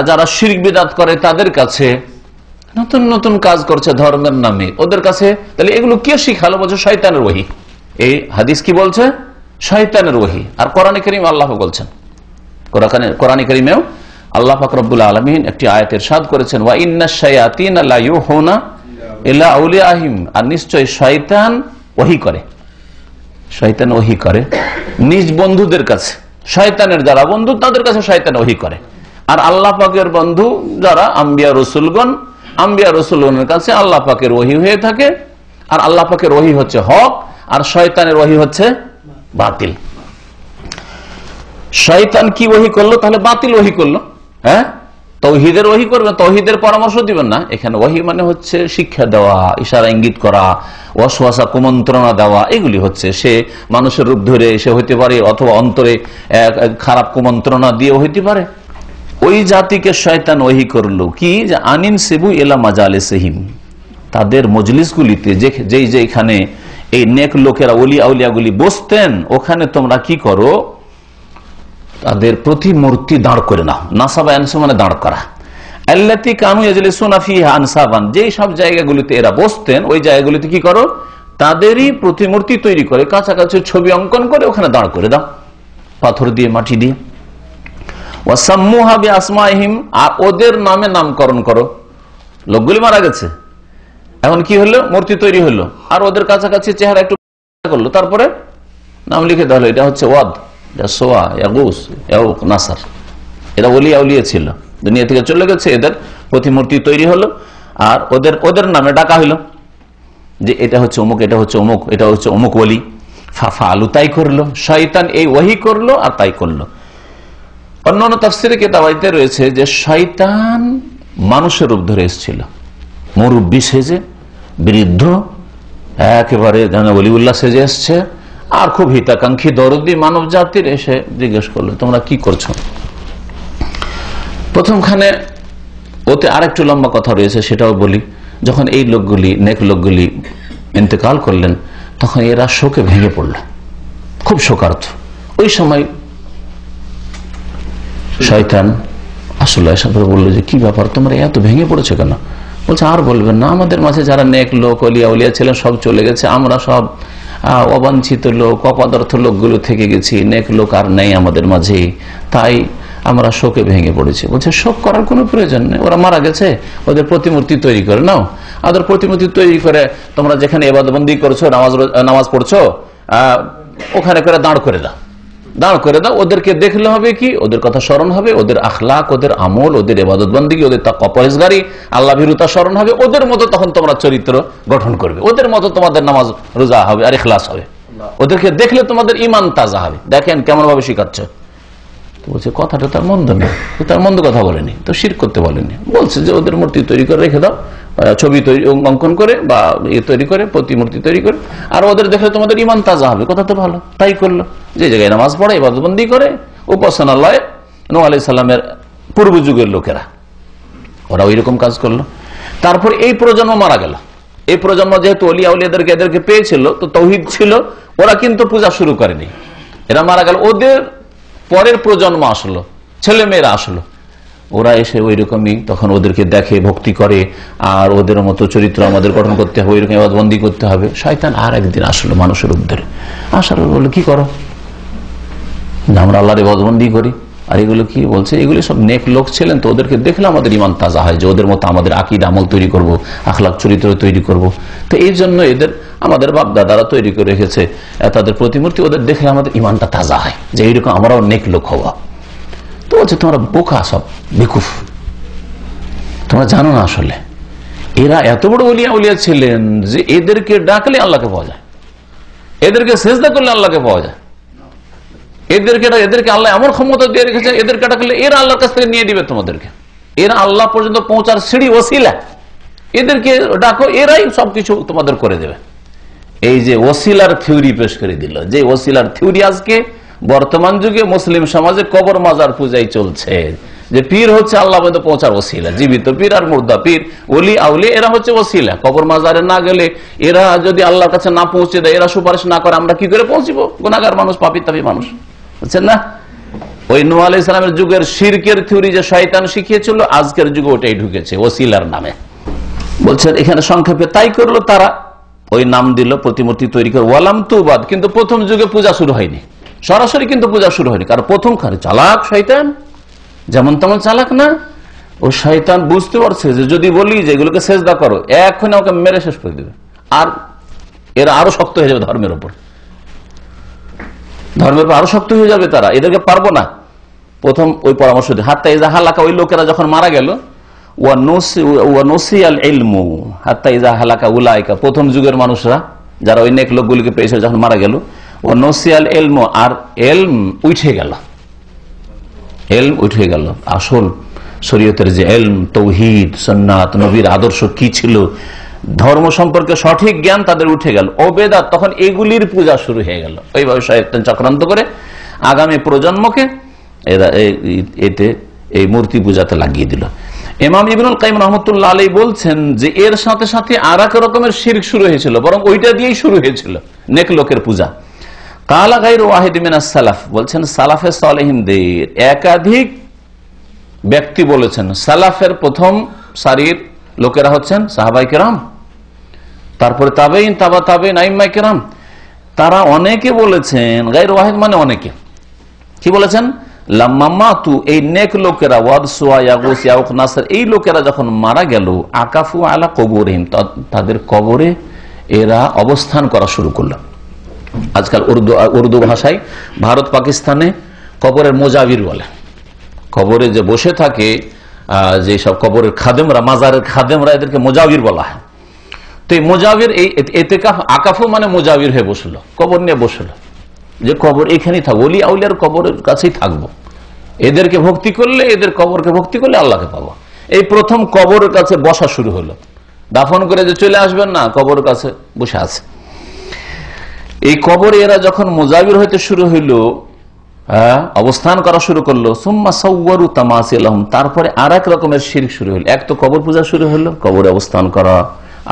যারা শিরক বিদআত করে তাদের কাছে, নতুন নতুন কাজ করছে ধর্মের নামে, ওদের কাছে। তাহলে এগুলো কে শিখালো? বলছে শয়তানের ওহী। এই হাদিস কি বলছে? শয়তানের ওহী। আর কোরআনে কারীমে আল্লাহ বলছেন, কোরআনে কারীমেও আল্লাহ পাক রব্বুল আলামিন একটি আয়াত ইরশাদ করেছেন, ওয়া ইন্নাশ শায়াতিনা লা ইউহুনা ইলা আউলিয়াহিম, আর নিশ্চয় শয়তান ওহী করে, শয়তান ওহী করে নিজ বন্ধুদের কাছে। শয়তানের যারা বন্ধু তাদের কাছে শয়তান ওহী করে। আর আল্লাহ পাকের বন্ধু যারা আম্বিয়া রাসূলগণ, আম্বিয়া রাসূলগণের কাছে আল্লাহ পাকের ওহী হয়ে থাকে। আর আল্লাহ পাকের ওহী হচ্ছে হক, আর শয়তানের ওহী হচ্ছে বাতিল। শয়তান কি ওহী করলো? তাহলে বাতিল ওহী করলো। হ্যাঁ, তাওহীদের ওহী করবেন, তাওহীদের পরামর্শ দিবেন না। এখানে ওহী মানে হচ্ছে শিক্ষা দেওয়া, ইশারা ইঙ্গিত করা, ওয়াসওয়াসা কুমন্ত্রণা দেওয়া, এগুলি হচ্ছে। সে মানুষের রূপ ধরে এসে হইতে পারে, অথবা অন্তরে খারাপ কুমন্ত্রণা দিয়ে হইতে পারে। ওই জাতিকে শয়তান ওহী করলো কি, যে আনিন সেবু এলা মাজালিসহিম, তাদের মজলিসগুলিতে, যেখানে এই নেক লোকেরা ওলি আউলিয়াগুলি বসতেন, ওখানে তোমরা কি করো? তাদের প্রতিমূর্তি দাঁড় করে নাও। নাসাবা আনসা মানে দাঁড় করা। আল্লাতী কানু ইয়াজলিসুনা ফিহা আনসাবান, যেই সব জায়গাগুলিতে এরা বসতেন, ওই জায়গাগুলিতে কি করো? তাদেরই প্রতিমূর্তি তৈরি করে, কাছাকাছি ছবি অঙ্কন করে ওখানে দাঁড় করে দাও, পাথর দিয়ে, মাটি দিয়ে। ওয়াসাম্মুহা বিআসমাইহিম, আর ওদের নামে নামকরণ করো। লোকগুলি মারা গেছে, এখন কি হলো? মূর্তি তৈরি হলো, আর ওদের কাছাকাছি চেহারা একটু করলো, তারপরে নাম লিখে দেওয়া হলো। এটা হচ্ছে ওয়াদ, সোয়া, ইয়াগুস, ইয়াউক, নাসার। এরা ওলিয়া উলিয়া ছিল, দুনিয়া থেকে চলে গেছে, এদের প্রতিমূর্তি তৈরি হলো, আর ওদের নামে ডাকা হইলো যে এটা হচ্ছে অমুক, এটা হচ্ছে অমুক, এটা হচ্ছে অমুক ওলি। ফাফা আলু, তাই করলো। শয়তান এই ওহী করলো আর তাই করলো। অন্যান্য তাফসীরে কিতাবাইতে রয়েছে যে শয়তান মানুষের রূপ ধরে এসেছিল, মুরব্বী সেজে, বৃদ্ধ, একেবারে ওলিউল্লাহ সেজে এসছে, আর খুব হিতাকাঙ্ক্ষী দরদি মানব জাতির। এসে জিজ্ঞেস করলো তোমরা কি করছো? প্রথমখানে ওতে আরেকটু লম্বা কথা রয়েছে, সেটাও বলি। যখন এই লোকগুলি, নেক লোকগুলি ইন্তেকাল করলেন, তখন এরা শোকে ভেঙে পড়ল, খুব শোকার্ত। ওই সময় শয়তান আসলে এসব বললো যে কি ব্যাপার, তোমরা এত ভেঙে পড়েছো কেন? বলছে আর বলবেন না, আমাদের মাঝে যারা নেক লোক অলিয়া উলিয়া ছিলেন সব চলে গেছে, আমরা সব অবাঞ্ছিত লোক অপদার্থ লোকগুলো থেকে গেছি, নেক লোক আর নেই আমাদের মাঝে, তাই আমরা শোকে ভেঙে পড়েছি। বলছে শোক করার কোনো প্রয়োজন নেই, ওরা মারা গেছে, ওদের প্রতিমূর্তি তৈরি করে নাও, ওদের প্রতিমূর্তি তৈরি করে তোমরা যেখানে ইবাদতবন্দি করছো, নামাজ পড়ছো, ওখানে করে দাঁড় করে দাও, দাঁড় করে দাও। ওদেরকে দেখলে হবে কি, ওদের কথা স্মরণ হবে, ওদের আখলাক, ওদের আমল, ওদের ইবাদতবন্দি, ওদের তাকওয়া পরহেজগারি, আল্লাহ ভীরুতা স্মরণ হবে, ওদের মতো তখন তোমরা চরিত্র গঠন করবে, ওদের মতো তোমাদের নামাজ রোজা হবে আর ইখলাস হবে, ওদেরকে দেখলে তোমাদের ঈমান তাজা হবে। দেখেন কেমন ভাবে শিখাচ্ছ। বলছে কথাটা তার মন্দ নেই, তার মন্দ কথা বলেনি, তো শিরক করতে বলেনি, বলছে যে ওদের মূর্তি তৈরি করে রেখে দাও, ছবি তৈরি অঙ্কন করে বা তৈরি করে প্রতিমূর্তি তৈরি করে, আর ওদের দেখলে তোমাদের ঈমান তাজা হবে। কথা তো ভালো, তাই করলো। যে জায়গায় নামাজ পড়ে ইবাদতবন্দি করে উপাসনালয় নূহ আলাইহিস সালামের পূর্ব যুগের লোকেরা, ওরা ওই রকম কাজ করলো। তারপর এই প্রজন্ম মারা গেল। এই প্রজন্ম যেহেতু ওলিয়া উলিয়াদেরকে এদেরকে পেয়েছিল, তো তৌহিদ ছিল, ওরা কিন্তু পূজা শুরু করেনি, এরা মারা গেল। ওদের পরের প্রজন্ম আসলো, ছেলে মেয়েরা আসলো, ওরা এসে ওই রকমই তখন ওদেরকে দেখে, ভক্তি করে, আর ওদের মতো চরিত্র আমাদের গঠন করতে হবে, ওই রকম ইবাদতবন্দি করতে হবে। শয়তান আর একদিন আসলো মানুষের রূপ ধরে, আসার বললো কি করো, আমরা আল্লাহর ইবাদতবন্দি করি। আর এগুলো কি বলছে, এগুলি সব নেক লোক ছিলেন, তো ওদেরকে দেখলে আমাদের ঈমান তাজা হয়, যে ওদের মতো আমাদের আকীদা আমল তৈরি করব, আখলাক চরিত্র তৈরি করব। তো এই জন্য এদের আমাদের বাপ দাদারা তৈরি করে রেখেছে তাদের প্রতিমূর্তি, ওদের দেখলে আমাদের ঈমানটা তাজা হয়, যে এইরকম আমরাও নেক লোক হওয়া। তো বলছে তোমরা বোকা, সব বেকুফ, তোমরা জানো না আসলে এরা এত বড় ওলিয়া উলিয়া ছিলেন যে এদেরকে ডাকলে আল্লাহকে পাওয়া যায়, এদেরকে সেজদা করলে আল্লাহকে পাওয়া যায়, এদেরকে আল্লাহ এমন ক্ষমতা দিয়ে রেখেছে, এদেরকে ডাকলে এরা আল্লাহর কাছ থেকে নিয়ে দিবে তোমাদেরকে, এরা আল্লাহ পর্যন্ত পৌঁছার সিঁড়ি ওসিলা, এদেরকে ডাকো এরাই সবকিছু তোমাদের করে দেবে। এই যে ওসিলার থিওরি পেশ করে দিল, যে ওসিলার থিওরি আজকে বর্তমান যুগে মুসলিম সমাজে কবর মাজার পূজাই চলছে, যে পীর হচ্ছে আল্লাহ পর্যন্ত পৌঁছার ওসিলা, জীবিত পীর আর মুর্দা পীর, ওলি আউলি এরা হচ্ছে ওসিলা। কবর মাজারে না গেলে, এরা যদি আল্লাহর কাছে না পৌঁছে দেয়, এরা সুপারিশ না করে, আমরা কি করে পৌঁছবো? গুনাহগার মানুষ, পাপী তাপী মানুষ, বুঝছেন না? ওই নূহ আলাইহিস সালামের যুগের শিরকের থিওরি যে শয়তান শিখিয়েছিল, আজকের যুগে ওটাই ঢুকেছে ওসিলার নামে। বলছেন এখানে সংক্ষেপে তাই করলো তারা, ওই নাম দিল, প্রতিমূর্তি তৈরি করে। ওয়ালাম তুবাদ, কিন্তু প্রথম যুগে পূজা শুরু হয়নি সরাসরি, কিন্তু পূজা শুরু হয়নি, কারণ প্রথম খানে চালাক শয়তান, যেমন তেমন চালাক না। ও শয়তান বুঝতে পারছে যে যদি বলি যে এগুলোকে সেজদা করো, এক্ষুনি ওকে মেরে শেষ করে দেবে, আর এরা আরো শক্ত হয়ে যাবে ধর্মের উপর, আরো শক্ত হয়ে যাবে তারা, এদেরকে পারবো না। প্রথম ওই পরামর্শ দিয়ে হাত্তা ইজা হালাকা, ওই লোকেরা যখন মারা গেল, প্রথম যুগের মানুষরা যারা ওই নেক লোকগুলিকে পেয়েছে যখন মারা গেল, ও নসিয়াল এলমো, আর এলম উঠে গেল, এলম উঠে গেল। আসল শরীয়তের যে এলম, তৌহিদ, সুন্নাত, নবীর আদর্শ কি ছিল, ধর্ম সম্পর্কে সঠিক জ্ঞান তাদের উঠে গেল। ও বেদাত, তখন এগুলির পূজা শুরু হয়ে গেল। ওইভাবে শয়তান চক্রান্ত করে আগামী প্রজন্মকে এরা এতে এই মূর্তি পূজাতে লাগিয়ে দিল। ইমাম ইবনুল কাইয়িম রাহমাতুল্লাহ আলাইহি বলছেন যে এর সাথে সাথে আর এক রকমের শিরক শুরু হয়েছিল, বরং ওইটা দিয়েই শুরু হয়েছিল নেক লোকের পূজা। কালা গায়রু ওয়াহিদ মিনাস সালাফ, বলছেন সালাফে সালেহিনদের একাধিক ব্যক্তি বলেছেন। সালাফের প্রথম সারির লোকেরা হচ্ছেন সাহাবায়ে কেরাম, তারপরে তাবেঈন, তাবা তাবেঈন, আইম্মায়ে কেরাম, তারা অনেকে বলেছেন, গায়রু ওয়াহিদ মানে অনেকে, কি বলেছেন? লাম্মামাতু, এই নেক লোকেরা, ওয়াদসুয়া, ইয়াগুস, ইয়াউক, নাসর, এই লোকেরা যখন মারা গেল, আকাফু আলা কবরিহিম, তাদের কবরে এরা অবস্থান করা শুরু করলো। আজকাল উর্দু ভাষায় ভারত পাকিস্তানে কবরের মোজাবির বলে, কবরে যে বসে থাকে যে সব কবরের খাদেমরা, মাজারের খাদেমরা, এদেরকে মোজাবির বলা হয়। তো এই মোজাবির, এই এতেকাফ, আকাফু মানে মোজাবির হয়ে বসলো, কবর নিয়ে বসলো, যে কবর এখানেই থাকবো, ওলি আউলিয়ার কবরের কাছেই থাকবো, এদেরকে ভক্তি করলে, এদের কবরকে ভক্তি করলে আল্লাহকে পাবো। এই প্রথম কবরের কাছে বসা শুরু হলো, দাফন করে যে চলে আসবেন না, কবরের কাছে বসে আছে। এই কবরে এরা যখন মুজাবির হইতে শুরু হইল, অবস্থান করা শুরু করলো, সুম্মা সাওয়ারু তামাসিলাহুম, তারপরে আর এক রকমের শিরক শুরু হলো। এক তো কবর পূজা শুরু হলো, কবরে অবস্থান করা,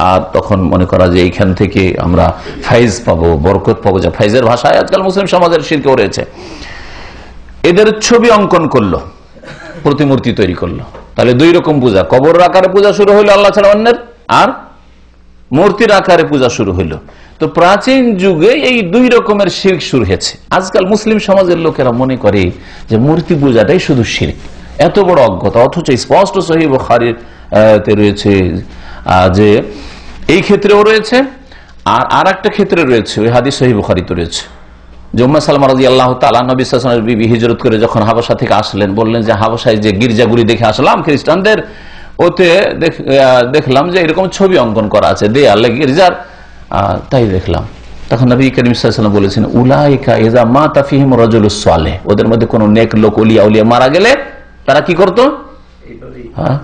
আর তখন মনে করা যে এইখান থেকে আমরা ফাইজ পাবো, বরকত পাবো, যা ফাইজের ভাষায় আজকাল মুসলিম সমাজের শিরকে রয়েছে। এদের ছবি অঙ্কন করলো প্রতিমূর্তি তৈরি করলো। তাহলে দুই রকম পূজা, কবর আকারে পূজা শুরু হইলো আল্লাহ ছাড়া অন্যের, আর মূর্তির আকারে পূজা শুরু হইলো। তো প্রাচীন যুগে এই দুই রকমের শিরক শুরু হয়েছে। আজকাল মুসলিম সমাজের লোকেরা মনে করে যে মূর্তি পূজাটাই শুধু শিরক, এত বড় অজ্ঞতা। অথচ স্পষ্ট সহিহ বুখারীতে রয়েছে যে এই ক্ষেত্রেও রয়েছে, আর একটা ক্ষেত্রে রয়েছে, ওই হাদিস সহিহ বুখারীতে রয়েছে যে উম্মে সালামা রাদিয়াল্লাহু তাআলা নবী সাল্লাল্লাহু আলাইহি ওয়াসাল্লামের বিবি হিজরত করে যখন হাবশা থেকে আসলেন, বললেন যে হাবশায় যে গির্জাগুলি দেখে আসলাম খ্রিস্টানদের, ওতে দেখলাম যে এরকম ছবি অঙ্কন করা আছে দেয়ালে গির্জার, তাই দেখলাম। তখন নবী করিম সাল্লাল্লাহু আলাইহি ওয়াসাল্লাম বলেছেন উলাইকা ইযা মাতা ফিহিম রাজুলুস সালেহ, ওদের মধ্যে কোন নেক লোক ওলিয়া উলিয়া মারা গেলে তারা কি করতো? হ্যাঁ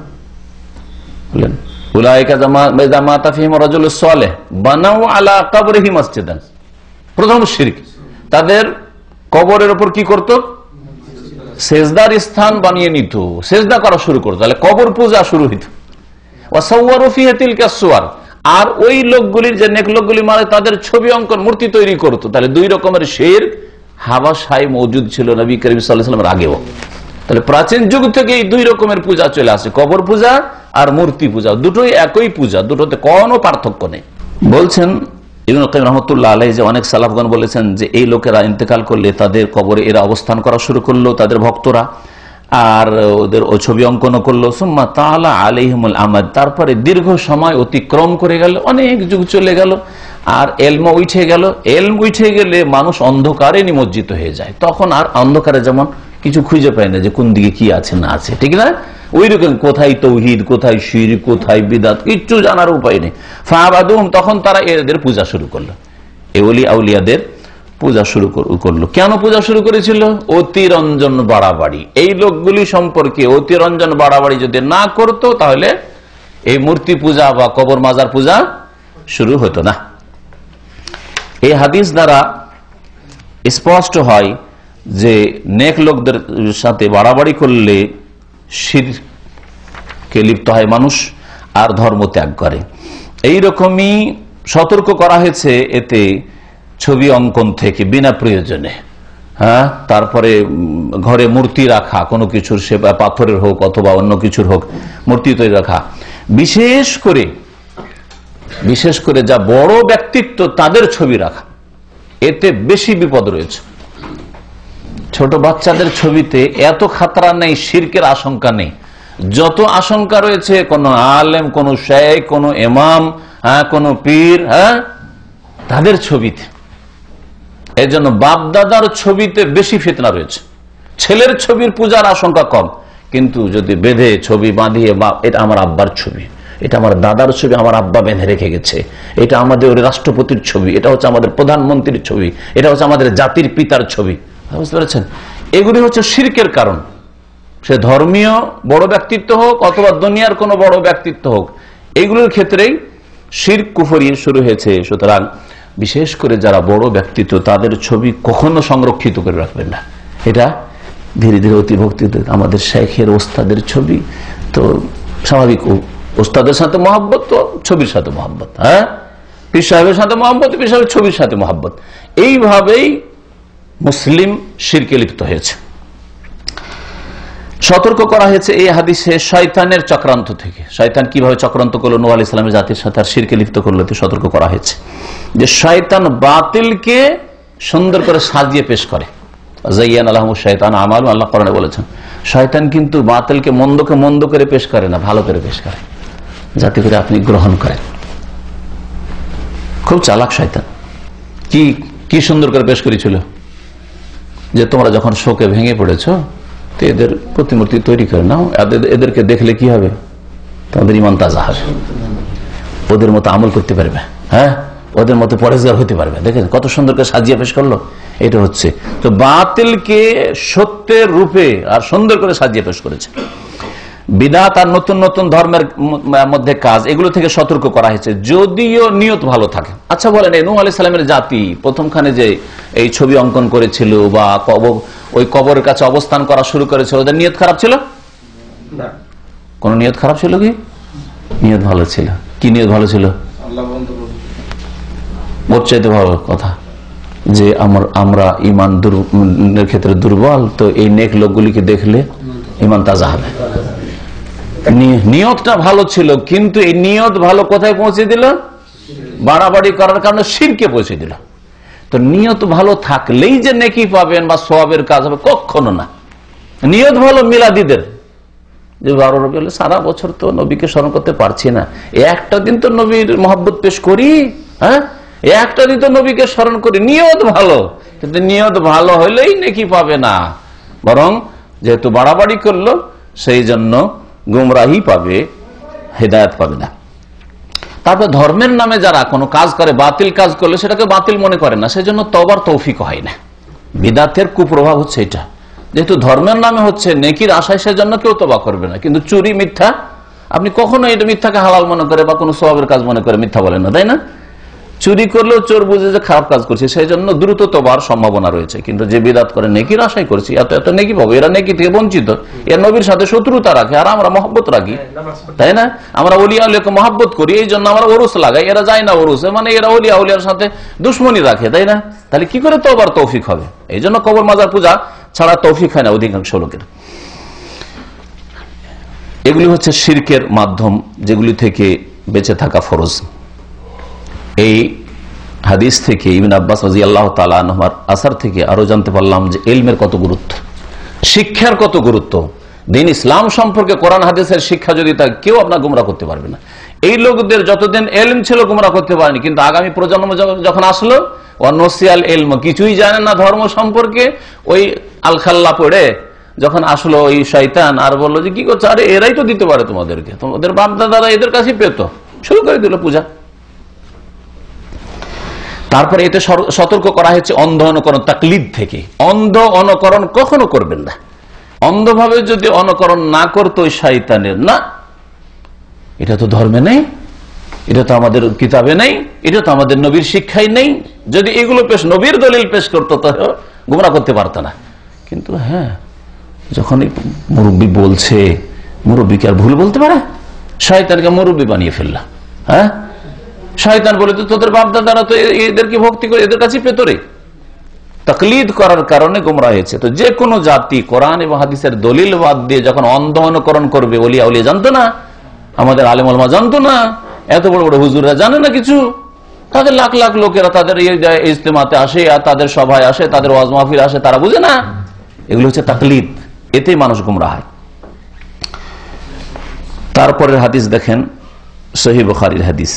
বলেন উলাইকা ইযা মাতা ফিহিম রাজুলুস সালেহ বানাউ আলা কবরিহি মসজিদান। প্রথম শিরক, তাদের কবরের উপর কি করত? সেজদার স্থান বানিয়ে নিত, সেজদা করা শুরু করতো। তাহলে কবর পূজা শুরু হইত। ওয়াসাওয়ারু ফিহা তিলকা সুওয়ার, আর ওই লোকগুলির যে নেক লোকগুলি মারে তাদের ছবি অঙ্কন মূর্তি তৈরি করতো। তাহলে দুই রকমের শিরক হাবাসায় মওজুদ ছিল নবী করিম সাল্লাল্লাহু আলাইহি ওয়াসাল্লামের আগেও। তাহলে প্রাচীন যুগ থেকে এই দুই রকমের পূজা চলে আসে, কবর পূজা আর মূর্তি পূজা, দুটোই একই পূজা, দুটোতে কোনো পার্থক্য নেই। বলছেন ইবনে কাইয়িম রাহমাতুল্লাহ আলাইহি যে অনেক সালাফগণ বলেছেন যে এই লোকেরা ইন্তেকাল করলে তাদের কবরে এরা অবস্থান করা শুরু করলো, তাদের ভক্তরা, আর ওদের ছবি অঙ্কন করলো। সুম্মা তাআলা আলাইহিমুল আমাদ, তারপরে দীর্ঘ সময় অতিক্রম করে গেল, অনেক যুগ চলে গেল, আর এলম উঠে গেল। এলম উঠে গেলে মানুষ অন্ধকারে নিমজ্জিত হয়ে যায়, তখন আর অন্ধকারে যেমন কিছু খুঁজে পায় না যে কোন দিকে কি আছে না আছে, ঠিক না? ওই রকম কোথায় তৌহিদ, কোথায় শিরক, কোথায় বিদআত, কিচ্ছু জানার উপায় নেই। ফাআবাদুহুম, তখন তারা এদের পূজা শুরু করলো, এই ওলি আউলিয়াদের পূজা শুরু করলো। কেন পূজা শুরু করেছিল? অতিরঞ্জন বাড়াবাড়ি। এই লোকগুলি সম্পর্কে অতিরঞ্জন বাড়াবাড়ি যদি না করতো তাহলে এই মূর্তি পূজা বা কবর মাজার পূজা শুরু হতো না। এই হাদিস দ্বারা স্পষ্ট হয় যে নেক লোকদের সাথে বাড়াবাড়ি করলে শিরকে লিপ্ত হয় মানুষ, আর ধর্ম ত্যাগ করে। এইরকমই সতর্ক করা হয়েছে এতে ছবি অঙ্কন থেকে বিনা প্রয়োজনে। হ্যাঁ, তারপরে ঘরে মূর্তি রাখা, কোনো কিছুর, সে পাথরের হোক অথবা অন্য কিছুর হোক, মূর্তি তৈরি রাখা, বিশেষ করে যা বড় ব্যক্তিত্ব তাদের ছবি রাখা, এতে বেশি বিপদ রয়েছে। ছোট বাচ্চাদের ছবিতে এত খাতরা নেই, শিরকের আশঙ্কা নেই, যত আশঙ্কা রয়েছে কোন আলেম, কোন শেখ, কোন ইমাম, কোন পীর, তাদের ছবিতে। এই জন্য বাপ দাদার ছবিতে বেশি ফিতনা রয়েছে। ছেলের ছবির পূজার আশঙ্কা কম, কিন্তু যদি বেঁধে ছবি বাঁধিয়ে, এটা আমার আব্বার ছবি, এটা আমার দাদার ছবি, আমার আব্বা বেঁধে রেখে গেছে, এটা আমাদের রাষ্ট্রপতির ছবি, এটা হচ্ছে আমাদের প্রধানমন্ত্রীর ছবি, এটা হচ্ছে আমাদের জাতির পিতার ছবি, বুঝতে পেরেছেন? এগুলি হচ্ছে শিরকের কারণ। সে ধর্মীয় বড় ব্যক্তিত্ব হোক অথবা দুনিয়ার কোনো বড় ব্যক্তিত্ব হোক, এইগুলোর ক্ষেত্রেই শিরক কুফরি শুরু হয়েছে। সুতরাং বিশেষ করে যারা বড় ব্যক্তিত্ব তাদের ছবি কখনো সংরক্ষিত করে রাখবেন না। এটা ধীরে ধীরে অতিভক্তি, আমাদের শেখের ওস্তাদের ছবি, তো স্বাভাবিক ওস্তাদের সাথে মহব্বত, তো ছবির সাথে মহব্বত, পীর সাহেবের সাথে মহব্বত, পীর সাহেবের ছবির সাথে মহব্বত। এইভাবেই মুসলিম শিরকে লিপ্ত হয়েছে। সতর্ক করা হয়েছে এই হাদিসে শয়তানের চক্রান্ত থেকে। শয়তান কিভাবে চক্রান্ত করলো নূহ আলাইহিস সালামের জাতির সাথে আর শিরকে লিপ্ত করলো, সতর্ক করা হয়েছে যে শয়তান বাতিলকে সুন্দর করে সাজিয়ে পেশ করে। যায়্যানা লাহুমুশ শাইতানু আমালুহুম, আল্লাহ কোরআনে বলেছেন। শয়তান কিন্তু বাতিলকে মন্দকে মন্দ করে পেশ করে না, ভালো করে পেশ করে, যাতে করে আপনি গ্রহণ করেন। খুব চালাক শয়তান। কি সুন্দর করে পেশ করেছিল যে তোমরা যখন শোকে ভেঙে পড়েছ, তো এদের প্রতিমূর্তি তৈরি করে নাও, এদেরকে দেখলে কি হবে? তোমাদের ইমান তাজা হবে, ওদের মতো আমল করতে পারবে, ওদের মতো পরেজগার হতে পারবে। দেখেন কত সুন্দর করে সাজিয়ে পেশ করলো। এটা হচ্ছে তো বাতিলকে সত্যের রূপে আর সুন্দর করে সাজিয়ে পেশ করেছে। বিদআত আর নতুন নতুন ধর্মের মধ্যে কাজ, এগুলো থেকে সতর্ক করা হয়েছে, যদিও নিয়ত ভালো থাকে। আচ্ছা বলেন, এই নূহ আলাইহিস সালামের জাতি প্রথমখানে যে এই ছবি অঙ্কন করেছিল বা ওই কবরের কাছে অবস্থান করা শুরু করেছিল, ওদের নিয়ত খারাপ ছিল? কোন নিয়ত খারাপ ছিল কি? নিয়ত ভালো ছিল। কি নিয়ত ভালো ছিল? ওর চাইতে ভালো কথা যে আমরা ইমান ক্ষেত্রে দুর্বল, তো এই নেক লোকগুলিকে দেখলে ইমান তাজা হবে। নিয়তটা ভালো ছিল, কিন্তু এই নিয়ত ভালো কোথায় পৌঁছে দিল? বাড়াবাড়ি করার কারণে শিরকে পৌঁছে দিল। তো নিয়ত ভালো থাকলেই যে নেকি পাবেন বা সওয়াবের কাজ হবে, কখনো না। নিয়ত ভালো মিলাদিদের, যে 12 রবিউল সারা বছর তো নবীকে স্মরণ করতে পারছি না, একটা দিন তো নবীর মহব্বত পেশ করি, হ্যাঁ একটা দিন তো নবীকে স্মরণ করি। নিয়ত ভালো, কিন্তু নিয়ত ভালো হলেই নেকি পাবে না, বরং যেহেতু বাড়াবাড়ি করলো সেই জন্য গুমরাহি পাবে, হেদায়েত পাবে না। তারপর ধর্মের নামে যারা কোনো কাজ করে, বাতিল কাজ করলে সেটাকে বাতিল মনে করে না, সেজন্য তওবার তৌফিক হয় না। বিদআতের কুপ্রভাব হচ্ছে এটা, যেহেতু ধর্মের নামে হচ্ছে, নেকির আশায় সেজন্য কেউ তওবা করবে না। কিন্তু চুরি, মিথ্যা, আপনি কখনো এটা মিথ্যাকে হালাল মনে করে বা কোনো সওয়াবের কাজ মনে করে মিথ্যা বলেন না, তাই না? চুরি করলেও চোর বুঝে যে খারাপ কাজ করছে, সেই জন্য দ্রুত তওবার সম্ভাবনা রয়েছে। কিন্তু যে বিদআত করে নেকির আশায় করছি, এত এত নেকি পাবো, এরা নেকি থেকে বঞ্চিত, এর নবীর সাথে শত্রুতা রাখে, আর আমরা মহব্বত রাখি, তাই না? আমরা ওলিয়া উলিয়াকে মহব্বত করি, এই জন্য আমরা ওরুস লাগাই, এরা যায় না ওরুসে, মানে এরা ওলিয়া উলিয়ার সাথে দুশ্মনী রাখে, তাই না? তাহলে কি করে তওবার তৌফিক হবে? এই জন্য কবর মাজার পূজা ছাড়া তৌফিক হয় না অধিকাংশ লোকের। এগুলি হচ্ছে শিরকের মাধ্যম, যেগুলি থেকে বেঁচে থাকা ফরজ। এই হাদিস থেকে ইবনে আব্বাস রাদিয়াল্লাহু তাআলা আনহুর আসার থেকে আরো জানতে পারলাম যে ইলমের কত গুরুত্ব, শিক্ষার কত গুরুত্ব। দিন ইসলাম সম্পর্কে কোরআন হাদিসের শিক্ষা যদি থাকে, কেউ আপনার গুমরাহ করতে পারবে না। এই লোকদের যতদিন ইলম ছিল গুমরাহ করতে পারেনি, কিন্তু আগামী প্রজন্ম যখন আসলো, ওয়ানসিয়াল ইলম, কিছুই জানে না ধর্ম সম্পর্কে, ওই আল খাল্লা পড়ে যখন আসলো ওই শয়তান আর বললো যে কি করছো, আরে এরাই তো দিতে পারে তোমাদেরকে, তোমাদের বাপ দাদারা এদের কাছে পেত, শুরু করে দিল পূজা। তারপরে এতে সতর্ক করা হয়েছে অন্ধ অনুকরণ, তাকলিদ থেকে। অন্ধ অনুকরণ কখনো করবেন না। অন্ধভাবে যদি অনুকরণ না করতো ওই শয়তানের, না, এটা তো ধর্মে নেই, এটা তো আমাদের কিতাবে নেই, এটা তো আমাদের নবীর শিক্ষায় নেই। যদি এগুলো পেশ, নবীর দলিল পেশ করতো, তো গুমরাহ করতে পারতো না। কিন্তু হ্যাঁ, যখন মুরব্বী বলছে, মুরব্বীকে আর ভুল বলতে পারে? শয়তানকে মুরব্বী বানিয়ে ফেললা, হ্যাঁ? শয়তান বলে তো তোদের বাপদাদারা তো এদেরকে ভক্তি করে, এদের কাছে পেতরে। তাকলিদ করার কারণে গুমরাহ হয়েছে। তো যে কোনো জাতি কোরআন এবং হাদিসের দলিল বাদ দিয়ে যখন অন্ধ অনুকরণ করবে, ওলিয়া উলিয়া জানতো না, আমাদের আলেম ওলামা জানতো না, এত বড় বড় হুজুররা জানে না কিছু, তাদের লাখ লাখ লোকেরা তাদের ইজতেমাতে আসে, আর তাদের সভায় আসে, তাদের ওয়াজ মাহফিল আসে, তারা বুঝে না। এগুলো হচ্ছে তাকলিদ, এতেই মানুষ গুমরাহ হয়। তারপরের হাদিস দেখেন, সহিহ বুখারীর হাদিস।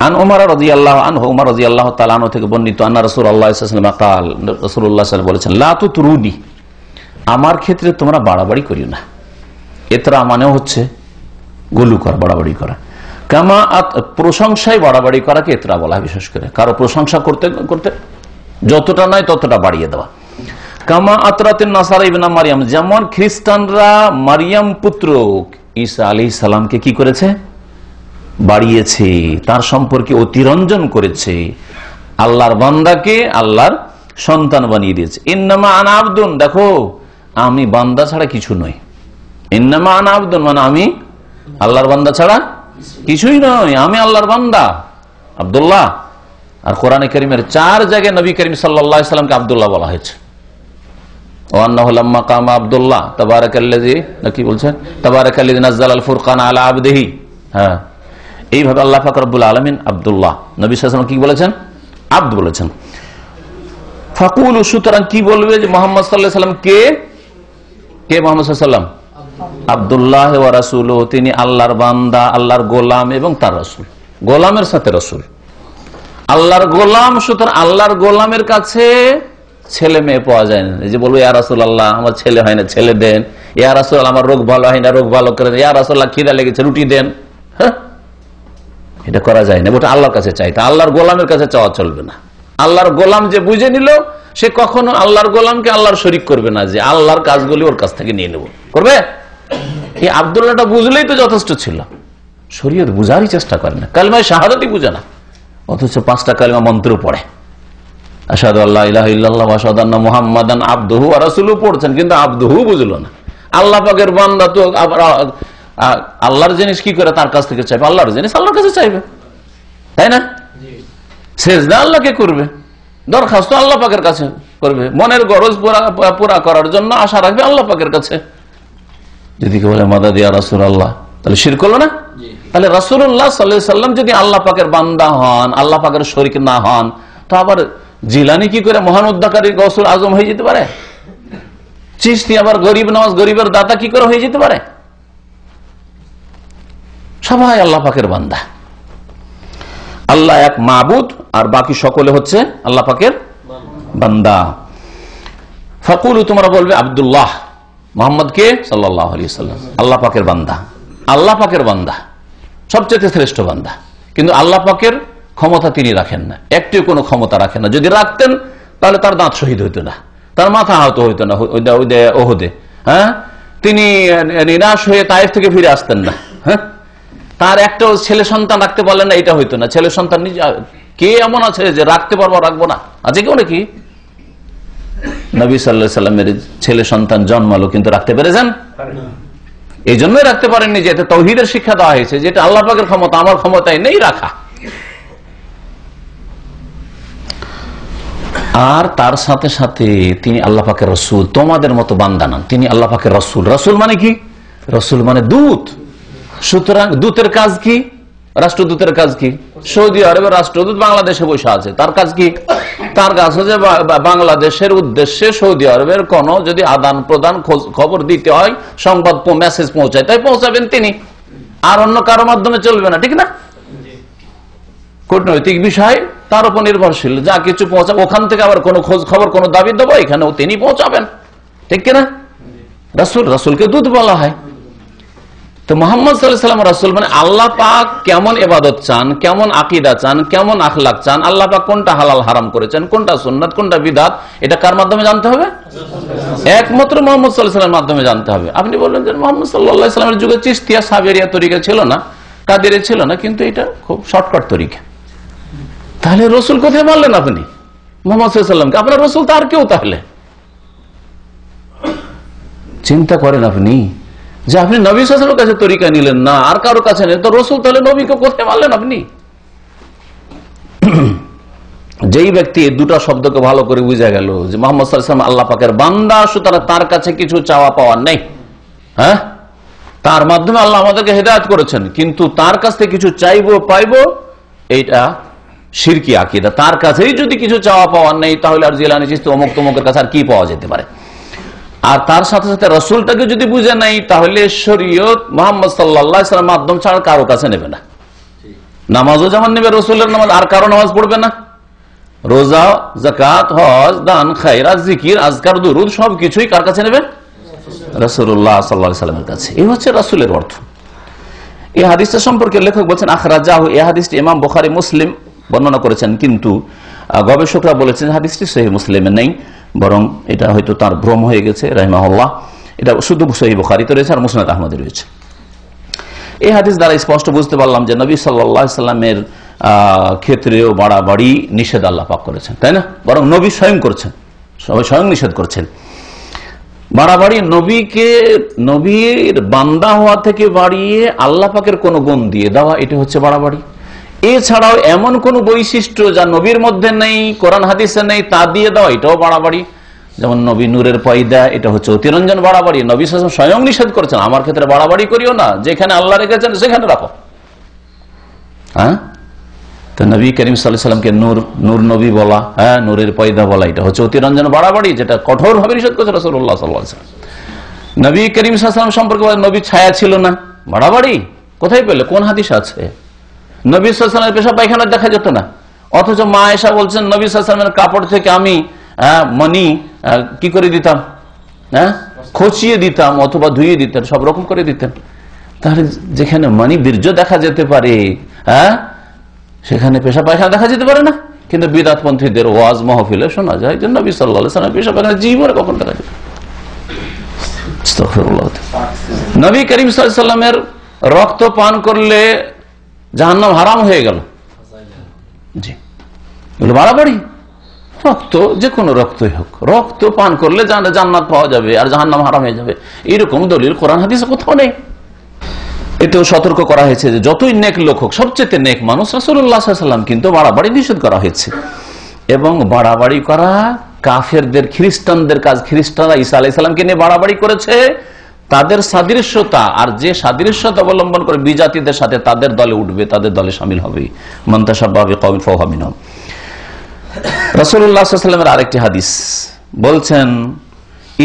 আন উমর রাদিয়াল্লাহু আনহু, উমর রাদিয়াল্লাহু তাআলা আনহু থেকে বর্ণিত, আন্না রাসূলুল্লাহ সাল্লাল্লাহু আলাইহি ওয়াসাল্লাম قال, রাসূলুল্লাহ সাল্লাল্লাহু আলাইহি ওয়াসাল্লাম বলেছেন, লা তুতরুনি, আমার ক্ষেত্রে তোমরা বাড়াবাড়ি করিও না। ইতরা মানে হচ্ছে গলু করা, বাড়াবাড়ি করা। কামা প্রশংসায় বাড়াবাড়ি করাকে ইতরা বলা হয়, বিশেষ করে কারো প্রশংসা করতে করতে যতটা নয় ততটা বাড়িয়ে দেওয়া। কামা আতরাতিন নাসারা ইবনা মারিয়াম, যেমন খ্রিস্টানরা মারিয়াম পুত্র ঈসা আলাইহিস সালামকে কি করেছে? বাড়িয়েছে, তার সম্পর্কে অতিরঞ্জন করেছে, আল্লাহর বান্দাকে আল্লাহর সন্তান বানিয়ে দিয়েছে। ইন্নামা আনা আবদুন, দেখো আমি বান্দা ছাড়া কিছু নই। ইন্নামা আনা আবদুন মানে আমি আল্লাহর বান্দা ছাড়া কিছুই নয়, আমি আল্লাহর বান্দা, আব্দুল্লাহ। আর কোরআনে কারীমের 4 জায়গায় নবী করিম সাল্লাল্লাহু আলাইহি সাল্লামকে আব্দুল্লাহ বলা হয়েছে। ওয়ান্নাহু লাম্মা কামা আব্দুল্লাহ তাবারাকাল্লাযী, কি বলছেন? তাবারাকাল্লাযী নাযালাল ফুরকান আলা আবদিহি। হ্যাঁ, এইভাবে আল্লাহ পাক রব্বুল আলামিন আব্দুল্লাহ, নবী সাল্লাল্লাহু আলাইহি ওয়াসাল্লাম কি বলেছেন? আব্দ বলেছেন। ফাকুলু, সুতরাং কি বলবে যে মুহাম্মদ সাল্লাল্লাহু আলাইহি ওয়াসাল্লাম কে? কে মুহাম্মদ সাল্লাল্লাহু আলাইহি ওয়াসাল্লাম? আব্দুল্লাহ ওয়া রাসূলুহু, তিনি আল্লাহর বান্দা, আল্লাহর গোলাম এবং তার রাসূল। গোলামের সাথে রাসূল, আল্লাহর গোলাম। সুতরাং আল্লাহর গোলামের কাছে ছেলে মেয়ে পাওয়া যায় না। এই যে বলবো ইয়া রাসূলুল্লাহ আমার ছেলে হয় না, ছেলে দেন। ইয়া রাসূলুল্লাহ আমার রোগ ভালো হয় না, রোগ ভালো করে দেন। ইয়া রাসূলুল্লাহ খিদা লেগেছে, রুটি দেন। হ্যাঁ, এটা করা যায় না, ওটা আল্লাহর কাছে চাইতে। আল্লাহর গোলামের কাছে চাওয়া চলবে না। আল্লাহর গোলাম যে বুঝে নিল, সে কখনো আল্লাহর গোলামকে আল্লাহর শরীক করবে না, যে আল্লাহর কাজগুলি ওর কাছ থেকে নিয়ে নেব, করবে? এই আব্দুল্লাহটা বুঝলেই তো যথেষ্ট ছিল। শরীয়ত বুঝারই চেষ্টা করে না, কালিমায়ে শাহাদাতই বুঝে না, অথচ 5টা কালিমা মন্ত্র পড়ে, আশহাদু আল্লা ইলাহা ইল্লাল্লাহ ওয়া আশহাদু আন্না মুহাম্মাদান আবদুহু ওয়া রাসূলুহু পড়ছেন, কিন্তু আবদুহু বুঝলো না। আল্লাহ পাকের বান্দা তো আল্লাহর জিনিস কি করে তার কাছ থেকে চাইবে? আল্লাহর জিনিস আল্লাহর কাছে চাইবে, তাই না? সেজদা আল্লাহকে করবে, দরখাস্ত আল্লাহ পাকের কাছে করবে, মনের গরজ পুরা করার জন্য আশা রাখবে আল্লাহ পাকের কাছে। যদি কেউ বলে মাদাদ ইয়া রাসূলুল্লাহ, তাহলে শিরক হলো না? তাহলে রাসূলুল্লাহ সাল্লাল্লাহু আলাইহি সাল্লাম যদি আল্লাহ পাকের বান্দা হন, আল্লাহ পাকের শরীক না হন, তো আবার জিলানি কি করে মহান উদ্ধারকারী গৌসুল আজম হয়ে যেতে পারে? চিশতি আবার গরিব নওয়াজ, গরিবের দাতা কি করে হয়ে যেতে পারে? সবাই আল্লাহ পাকের বান্দা। আল্লাহ এক মাবুদ আর বাকি সকলে হচ্ছে আল্লাহ পাকের বান্দা। ফাকুলু, তোমরা বলবে আব্দুল্লাহ, মোহাম্মদ কে? সাল্লাল্লাহু আলাইহি ওয়াসাল্লাম, আল্লাহ পাকের বান্দা। আল্লাহ পাকের বান্দা সবচেয়ে শ্রেষ্ঠ বান্দা, কিন্তু আল্লাহ পাকের ক্ষমতা তিনি রাখেন না, একটিও কোনো ক্ষমতা রাখেন না। যদি রাখতেন তাহলে তার দাঁত শহীদ হইতো না, তার মাথা আহত হইতো না ওহদে। হ্যাঁ, তিনি নিরাশ হয়ে তায়েফ থেকে ফিরে আসতেন না। হ্যাঁ, তার একটা ছেলে সন্তান রাখতে পারলেন না, এটা হইতো না। ছেলে সন্তান কে এমন আছে যে রাখতে পারবো, রাখবো না? আছে কেউ নাকি? নবী সাল্লাল্লাহু আলাইহি সাল্লামের ছেলে সন্তান জন্মালো, কিন্তু রাখতে পেরেছেন? এই জন্যই রাখতে পারেননি যে এতে তাওহীদের শিক্ষা দেওয়া হয়েছে, যেটা আল্লাহ পাকের ক্ষমতা, আমার ক্ষমতায় নেই রাখা। আর তার সাথে সাথে তিনি আল্লাহ পাকের রসুল, তোমাদের মতো বান্দা নন, তিনি আল্লাহ পাকের রসুল। রসুল মানে কি? রসুল মানে দূত। সুতরাং দূতের কাজ কি? রাষ্ট্রদূতের কাজ কি? সৌদি আরবের রাষ্ট্রদূত বাংলাদেশে বসে আছে, তার কাজ কি? তার কাজ হচ্ছে বাংলাদেশের উদ্দেশ্যে সৌদি আরবের কোন যদি আদান প্রদান খবর দিতে হয়, সংবাদ মেসেজ পৌঁছায়, তাই পৌঁছাবেন তিনি, আর অন্য কারো মাধ্যমে চলবে না, ঠিক না? কূটনৈতিক বিষয় তার উপর নির্ভরশীল, যা কিছু পৌঁছাবে ওখান থেকে আবার কোনো খোঁজ খবর, কোনো দাবি দেবো, এখানেও তিনি পৌঁছাবেন, ঠিক কিনা? রাসূল, রাসূলকে দূত বলা হয়। তো মুহাম্মদ সাল্লাল্লাহু আলাইহি ওয়াসাল্লাম রাসূল মানে আল্লাহ পাক কেমন ইবাদত চান, কেমন আকীদা চান, কেমন আখলাক চান, আল্লাহ পাক কোনটা হালাল হারাম করেছেন, কোনটা সুন্নাত, কোনটা বিদআত, এটা কার মাধ্যমে জানতে হবে? একমাত্র মুহাম্মদ সাল্লাল্লাহু আলাইহি ওয়াসাল্লামের মাধ্যমে জানতে হবে। আপনি বললেন যে মুহাম্মদ সাল্লাল্লাহু আলাইহি ওয়াসাল্লামের যুগে চিশতিয়া সাবেরিয়া তরিকা ছিল না, কাদেরিয়া ছিল না, কিন্তু এটা খুব শর্টকাট তরিকা। তাহলে রসুল কোথায় বললেন আপনি মুহাম্মদ সাল্লাল্লাহু আলাইহি ওয়াসাল্লামকে? আপনার রসুল তো আর কেউ? তাহলে চিন্তা করেন আপনি যে আপনি নবী সাল্লাল্লাহু আলাইহি ওয়াসাল্লামের কাছে তরিকা নিলেন না, আর কারো কাছে নেই, তো রসুল তাহলে নবীকে কোথায় মানলেন আপনি? যেই ব্যক্তি দুটা শব্দকে ভালো করে বুঝা গেল যে মুহাম্মদ সাল্লাল্লাহু আলাইহি ওয়াসাল্লাম আল্লাহ পাকের বান্দা, সুতরাং তার কাছে কিছু চাওয়া পাওয়ার নেই। হ্যাঁ, তার মাধ্যমে আল্লাহ আমাদেরকে হেদায়েত করেছেন, কিন্তু তার কাছ থেকে কিছু চাইবো পাইবো, এইটা শিরকি আকীদা। তার কাছেই যদি কিছু চাওয়া পাওয়ার নেই, তাহলে আর জিলানী চিশতি অমুক তমুকের কাছে আর কি পাওয়া যেতে পারে? আর তার সাথে সাথে রসুলটাকে যদি বুঝে নাই, তাহলে শরীয়ত মুহাম্মদ সাল্লাল্লাহু আলাইহি ওয়াসাল্লাম মাধ্যম ছাড়া কারো কাছে নেবে না। নামাজও যেমন নেবে রসুলের নামাজ, আর কারো নামাজ পড়বে না। রোজা, যাকাত, হজ, দান, খায়রাত, জিকির, আজকার, দুরুদ সবকিছুই কার কাছে নেবে? রাসূলুল্লাহ সাল্লাল্লাহু আলাইহি ওয়াসাল্লামের কাছে। এই হচ্ছে রাসূলের অর্থ। এই হাদিসটা সম্পর্কে লেখক বলছেন আখরাজাহু, এই হাদিসটি ইমাম বুখারী, মুসলিম বর্ণনা করেছেন, কিন্তু গবেষকরা বলেছেন হাদিসটি সহিহ মুসলিমে নেই, বরং এটা হয়তো তার ভ্রম হয়ে গেছে রাহিমাহুল্লাহ। এটা শুধু সহিহ বুখারীতে রয়েছে আর মুসনাদ আহমদে রয়েছে। এই হাদিস দ্বারা স্পষ্ট বুঝতে পারলাম যে নবী সাল্লাল্লাহু আলাইহি ওয়াসাল্লামের ক্ষেত্রেও বাড়াবাড়ি নিষেধ আল্লাহ পাক করেছেন, তাই না? বরং নবী স্বয়ং করছেন, সবাই স্বয়ং নিষেধ করছেন বাড়াবাড়ি। নবীকে নবীর বান্দা হওয়া থেকে বাড়িয়ে আল্লাহ পাকের কোন গুণ দিয়ে দেওয়া, এটা হচ্ছে বাড়াবাড়ি। এছাড়াও এমন কোন বৈশিষ্ট্য যা নবীর মধ্যে নেই, কোরআন হাদিসে নেই, তা দিয়ে দেওয়া, এটাও বাড়াবাড়ি। যেমন নবী নূরের পয়দা, এটা হচ্ছে অতিরঞ্জন বাড়াবাড়ি। নবী সাল্লাল্লাহু আলাইহি ওয়াসাল্লাম স্বয়ং নিষেধ করেছেন, আমার ক্ষেত্রে বাড়াবাড়ি করিও না, যেখানে আল্লাহ রেখেছেন সেখানে রাখো। হ্যাঁ, তো নবী করিম সাল্লাল্লাহু আলাইহি ওয়াসাল্লামকে নূর, নূর নবী বলা, হ্যাঁ, নূরের পয়দা বলা, এটা হচ্ছে অতিরঞ্জন বাড়াবাড়ি, যেটা কঠোরভাবে নিষেধ করেছে রাসূলুল্লাহ সাল্লাল্লাহু আলাইহি ওয়াসাল্লাম। নবী করিম সাল্লাল্লাহু আলাইহি ওয়াসাল্লাম সম্পর্কে নবী ছায়া ছিল না, বাড়াবাড়ি। কোথায় পেলে? কোন হাদিস আছে? নবী সাল্লাল্লাহু আলাইহি ওয়াসাল্লামের পেশাব পায়খানা দেখা যেত না, অথচ মা আয়েশা বলছেন নবী সাল্লাল্লাহু আলাইহি ওয়াসাল্লামের কাপড় থেকে আমি মনি কি করে দিতাম, হ্যাঁ, খচিয়ে দিতাম অথবা ধুয়ে দিতেন, সব রকম করে দিতেন। তাহলে যেখানে মনি বীর্য দেখা যেতে পারে, হ্যাঁ, সেখানে পেশাব পায়খানা দেখা যেতে পারে না। কিন্তু বিদআতপন্থীদের ওয়াজ মাহফিলে শোনা যায় যে নবী সাল্লাল্লাহু আলাইহি ওয়াসাল্লাম পেশাব পায়খানা জীবনে কখন দেখা যেত। আস্তাগফিরুল্লাহ। নবী করিম সাল্লাল্লাহু আলাইহি ওয়াসাল্লামের রক্ত পান করলে জাহান্নাম হারাম হয়ে গেল। জি, এগুলো বাড়াবাড়ি। রক্ত, যে কোনো রক্তই হোক, রক্ত পান করলে জান্নাত পাওয়া যাবে আর জাহান্নাম হারাম হয়ে যাবে, এরকম দলিল কোরআন হাদিসে কোথাও নেই। এতেও সতর্ক করা হয়েছে যে যতই নেক লোক হোক, সবচেয়ে নেক মানুষ রাসূলুল্লাহ সাল্লাল্লাহু আলাইহি ওয়াসাল্লাম, কিন্তু বাড়াবাড়ি নিষেধ করা হয়েছে। এবং বাড়াবাড়ি করা কাফেরদের, খ্রিস্টানদের কাজ। খ্রিস্টানরা ঈসা আলাইহিস সালামকে নিয়ে বাড়াবাড়ি করেছে, তাদের সাদৃশ্যতা, আর যে সাদৃশ্যতা অবলম্বন করে বিজাতিদের সাথে তাদের দলে উঠবে, তাদের দলে শামিল হবে। মান তাশাব্বাহা বিকওমিন ফাহুয়া মিনহুম। রাসূলুল্লাহ সাল্লাল্লাহু আলাইহি ওয়াসাল্লামের আরেকটি হাদিস বলছেন,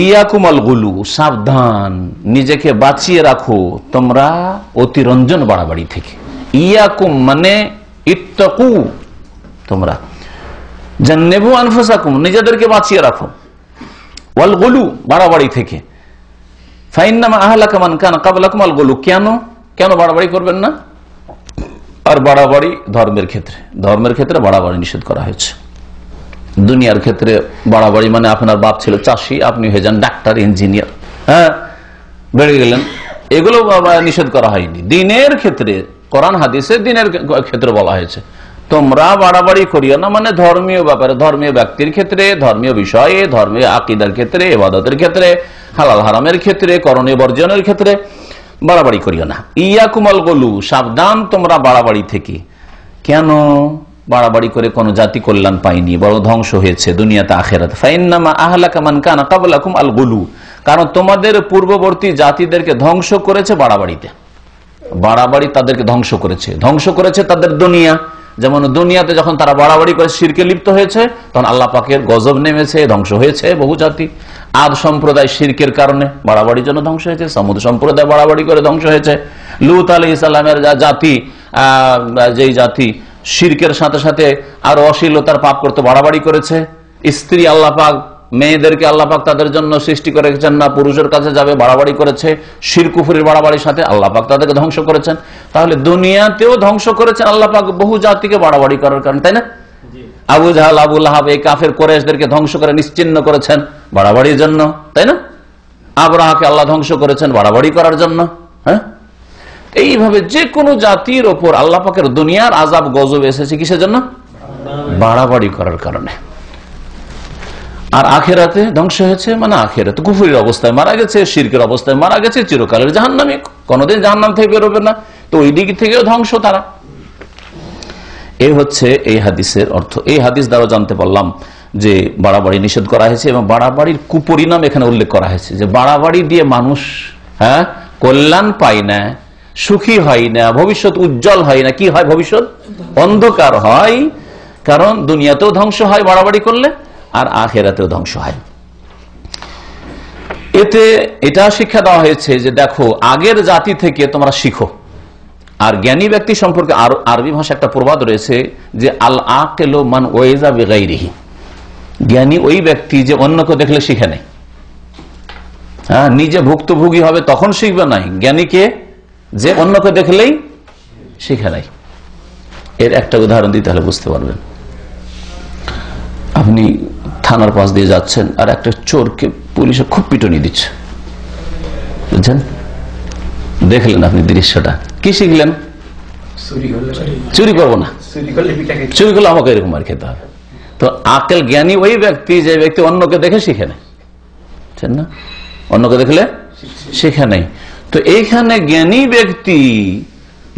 ইয়াকুম আল গুলু, সাবধান, নিজেকে বাঁচিয়ে রাখো তোমরা অতিরঞ্জন বাড়াবাড়ি থেকে। ইয়াকুম মানে ইত্তাকু, তোমরা, জান্নাবু আনফুসাকুম, নিজেদেরকে বাঁচিয়ে রাখো, ওয়াল গুলু, বাড়াবাড়ি থেকে। ফাইন্নামা আহলাকা মান কানা ক্বাবলাকুম আল গুলু, কেন বাড়াবাড়ি করবেন না? আর বাড়াবাড়ি ধর্মের ক্ষেত্রে বাড়াবাড়ি নিষেধ করা হয়েছে। দুনিয়ার ক্ষেত্রে বাড়াবাড়ি মানে আপনার বাপ ছিল চাষি, আপনি হয়ে যান ডাক্তার, ইঞ্জিনিয়ার, হ্যাঁ, বেড়ে গেলেন, এগুলো নিষেধ করা হয়নি। দিনের ক্ষেত্রে, কোরআন হাদিসে দিনের ক্ষেত্রে বলা হয়েছে তোমরা বাড়াবাড়ি করিও না, মানে ধর্মীয় ব্যাপারে, ধর্মীয় ব্যক্তির ক্ষেত্রে, ধর্মীয় বিষয়ে, ধর্মীয় আকীদার ক্ষেত্রে, ইবাদতের ক্ষেত্রে, হালাল হারামের ক্ষেত্রে, করণীয় বর্জনের ক্ষেত্রে বাড়াবাড়ি করিও না। ইয়াকুমাল গুলু, সাবধান তোমরা বাড়াবাড়ি থেকে। কেন? বাড়াবাড়ি করে কোন জাতি কল্যাণ পায়নি, বড় ধ্বংস হয়েছে দুনিয়াতে আখিরাতে। ফাইন্নামা আহলাকা মান কানা ক্বাবলাকুম আল গুলু, কারণ তোমাদের পূর্ববর্তী জাতিদেরকে ধ্বংস করেছে বাড়াবাড়িতে। বাড়াবাড়ি তাদেরকে ধ্বংস করেছে তাদের দুনিয়া। যেমন দুনিয়াতে যখন তারা বাড়াবাড়ি করে শিরকে লিপ্ত হয়েছে, তখন আল্লাহ পাকের গজব নেমেছে, ধ্বংস হয়েছে বহু জাতি। আদ সম্প্রদায় শিরকের কারণে বাড়াবাড়ির জন্য ধ্বংস হয়েছে, সমুদ সম্প্রদায় বাড়াবাড়ি করে ধ্বংস হয়েছে। লূত আলাইহিস সালামের জাতি, যেই জাতি শিরকের সাথে সাথে আরো অশ্লীলতার পাপ করতে বাড়াবাড়ি করেছে। স্ত্রী আল্লাহ পাক, মেয়েদেরকে আল্লাহ পাক তাদের জন্য সৃষ্টি করেছেন না, পুরুষের কাছে যাবে, বাড়াবাড়ি করেছে। শির কুফরির বাড়াবাড়ির সাথে আল্লাহ পাক তাদেরকে ধ্বংস করেছেন। তাহলে দুনিয়াতেও ধ্বংস করেছেন আল্লাহ পাক বহু জাতিকে বাড়াবাড়ি করার কারণে, তাই না? আবু জাহাল, আবু লাহাব, এই কাফের কুরাইশদেরকে ধ্বংস করে নিশ্চিহ্ন করেছেন বাড়াবাড়ির জন্য, তাই না? আবরাহাকে আল্লাহ ধ্বংস করেছেন বাড়াবাড়ি করার জন্য। হ্যাঁ, এইভাবে যে কোনো জাতির ওপর আল্লাহ পাকের দুনিয়ার আযাব গজব এসেছে কিসের জন্য? বাড়াবাড়ি করার কারণে। আর আখিরাতে ধ্বংস হয়েছে, মানে আখিরাতে কুফরির অবস্থায় মারা গেছে, শিরকের অবস্থায় মারা গেছে, চিরকালের জাহান্নামী, কোনদিন জাহান্নাম থেকে বেরোবে না। তো ওই দিক থেকেও ধ্বংস তারা। এই হচ্ছে এই হাদিসের অর্থ। এই হাদিস দ্বারা জানতে পারলাম যে বাড়াবাড়ি নিষেধ করা হয়েছে এবং বাড়াবাড়ির কুপরিণাম এখানে উল্লেখ করা হয়েছে, যে বাড়াবাড়ি দিয়ে মানুষ কল্যাণ পায় না, সুখী হয় না, ভবিষ্যৎ উজ্জ্বল হয় না। কি হয়? ভবিষ্যৎ অন্ধকার হয়, কারণ দুনিয়াতেও ধ্বংস হয় বাড়াবাড়ি করলে, আর আখিরাতেও ধ্বংস হয়। এতে এটা শিক্ষা দেওয়া হয়েছে যে দেখো, আগের জাতি থেকে তোমরা শিখো। আর জ্ঞানী ব্যক্তি সম্পর্কে আরবি ভাষা একটা প্রবাদ রয়েছে যে আল আকিলু মান ওয়াইজা বিগাইরিহি, জ্ঞানী ওই ব্যক্তি যে অন্যকে দেখলে শিখে নেয়। হ্যাঁ, নিজে ভুক্তভোগী হবে তখন শিখবে নাই, জ্ঞানীকে যে অন্যকে দেখলেই শিখে নেয়। এর একটা উদাহরণ দিতে হলে বুঝতে পারবেন। আপনি থানার পাশ দিয়ে যাচ্ছেন আর একটা চোরকে পুলিশে খুব পিটুনি দিচ্ছে, বুঝছেন? দেখলেন আপনি দৃশ্যটা, কি শিখলেন? চুরি করবো না, চুরি করলে আমাকে এরকম আর খেতে হবে। তো আকেল জ্ঞানী ওই ব্যক্তি যে ব্যক্তি অন্যকে দেখে শিখে নেয়, বুঝছেন না? অন্যকে দেখলে শিখে নেয়। তো এইখানে জ্ঞানী ব্যক্তি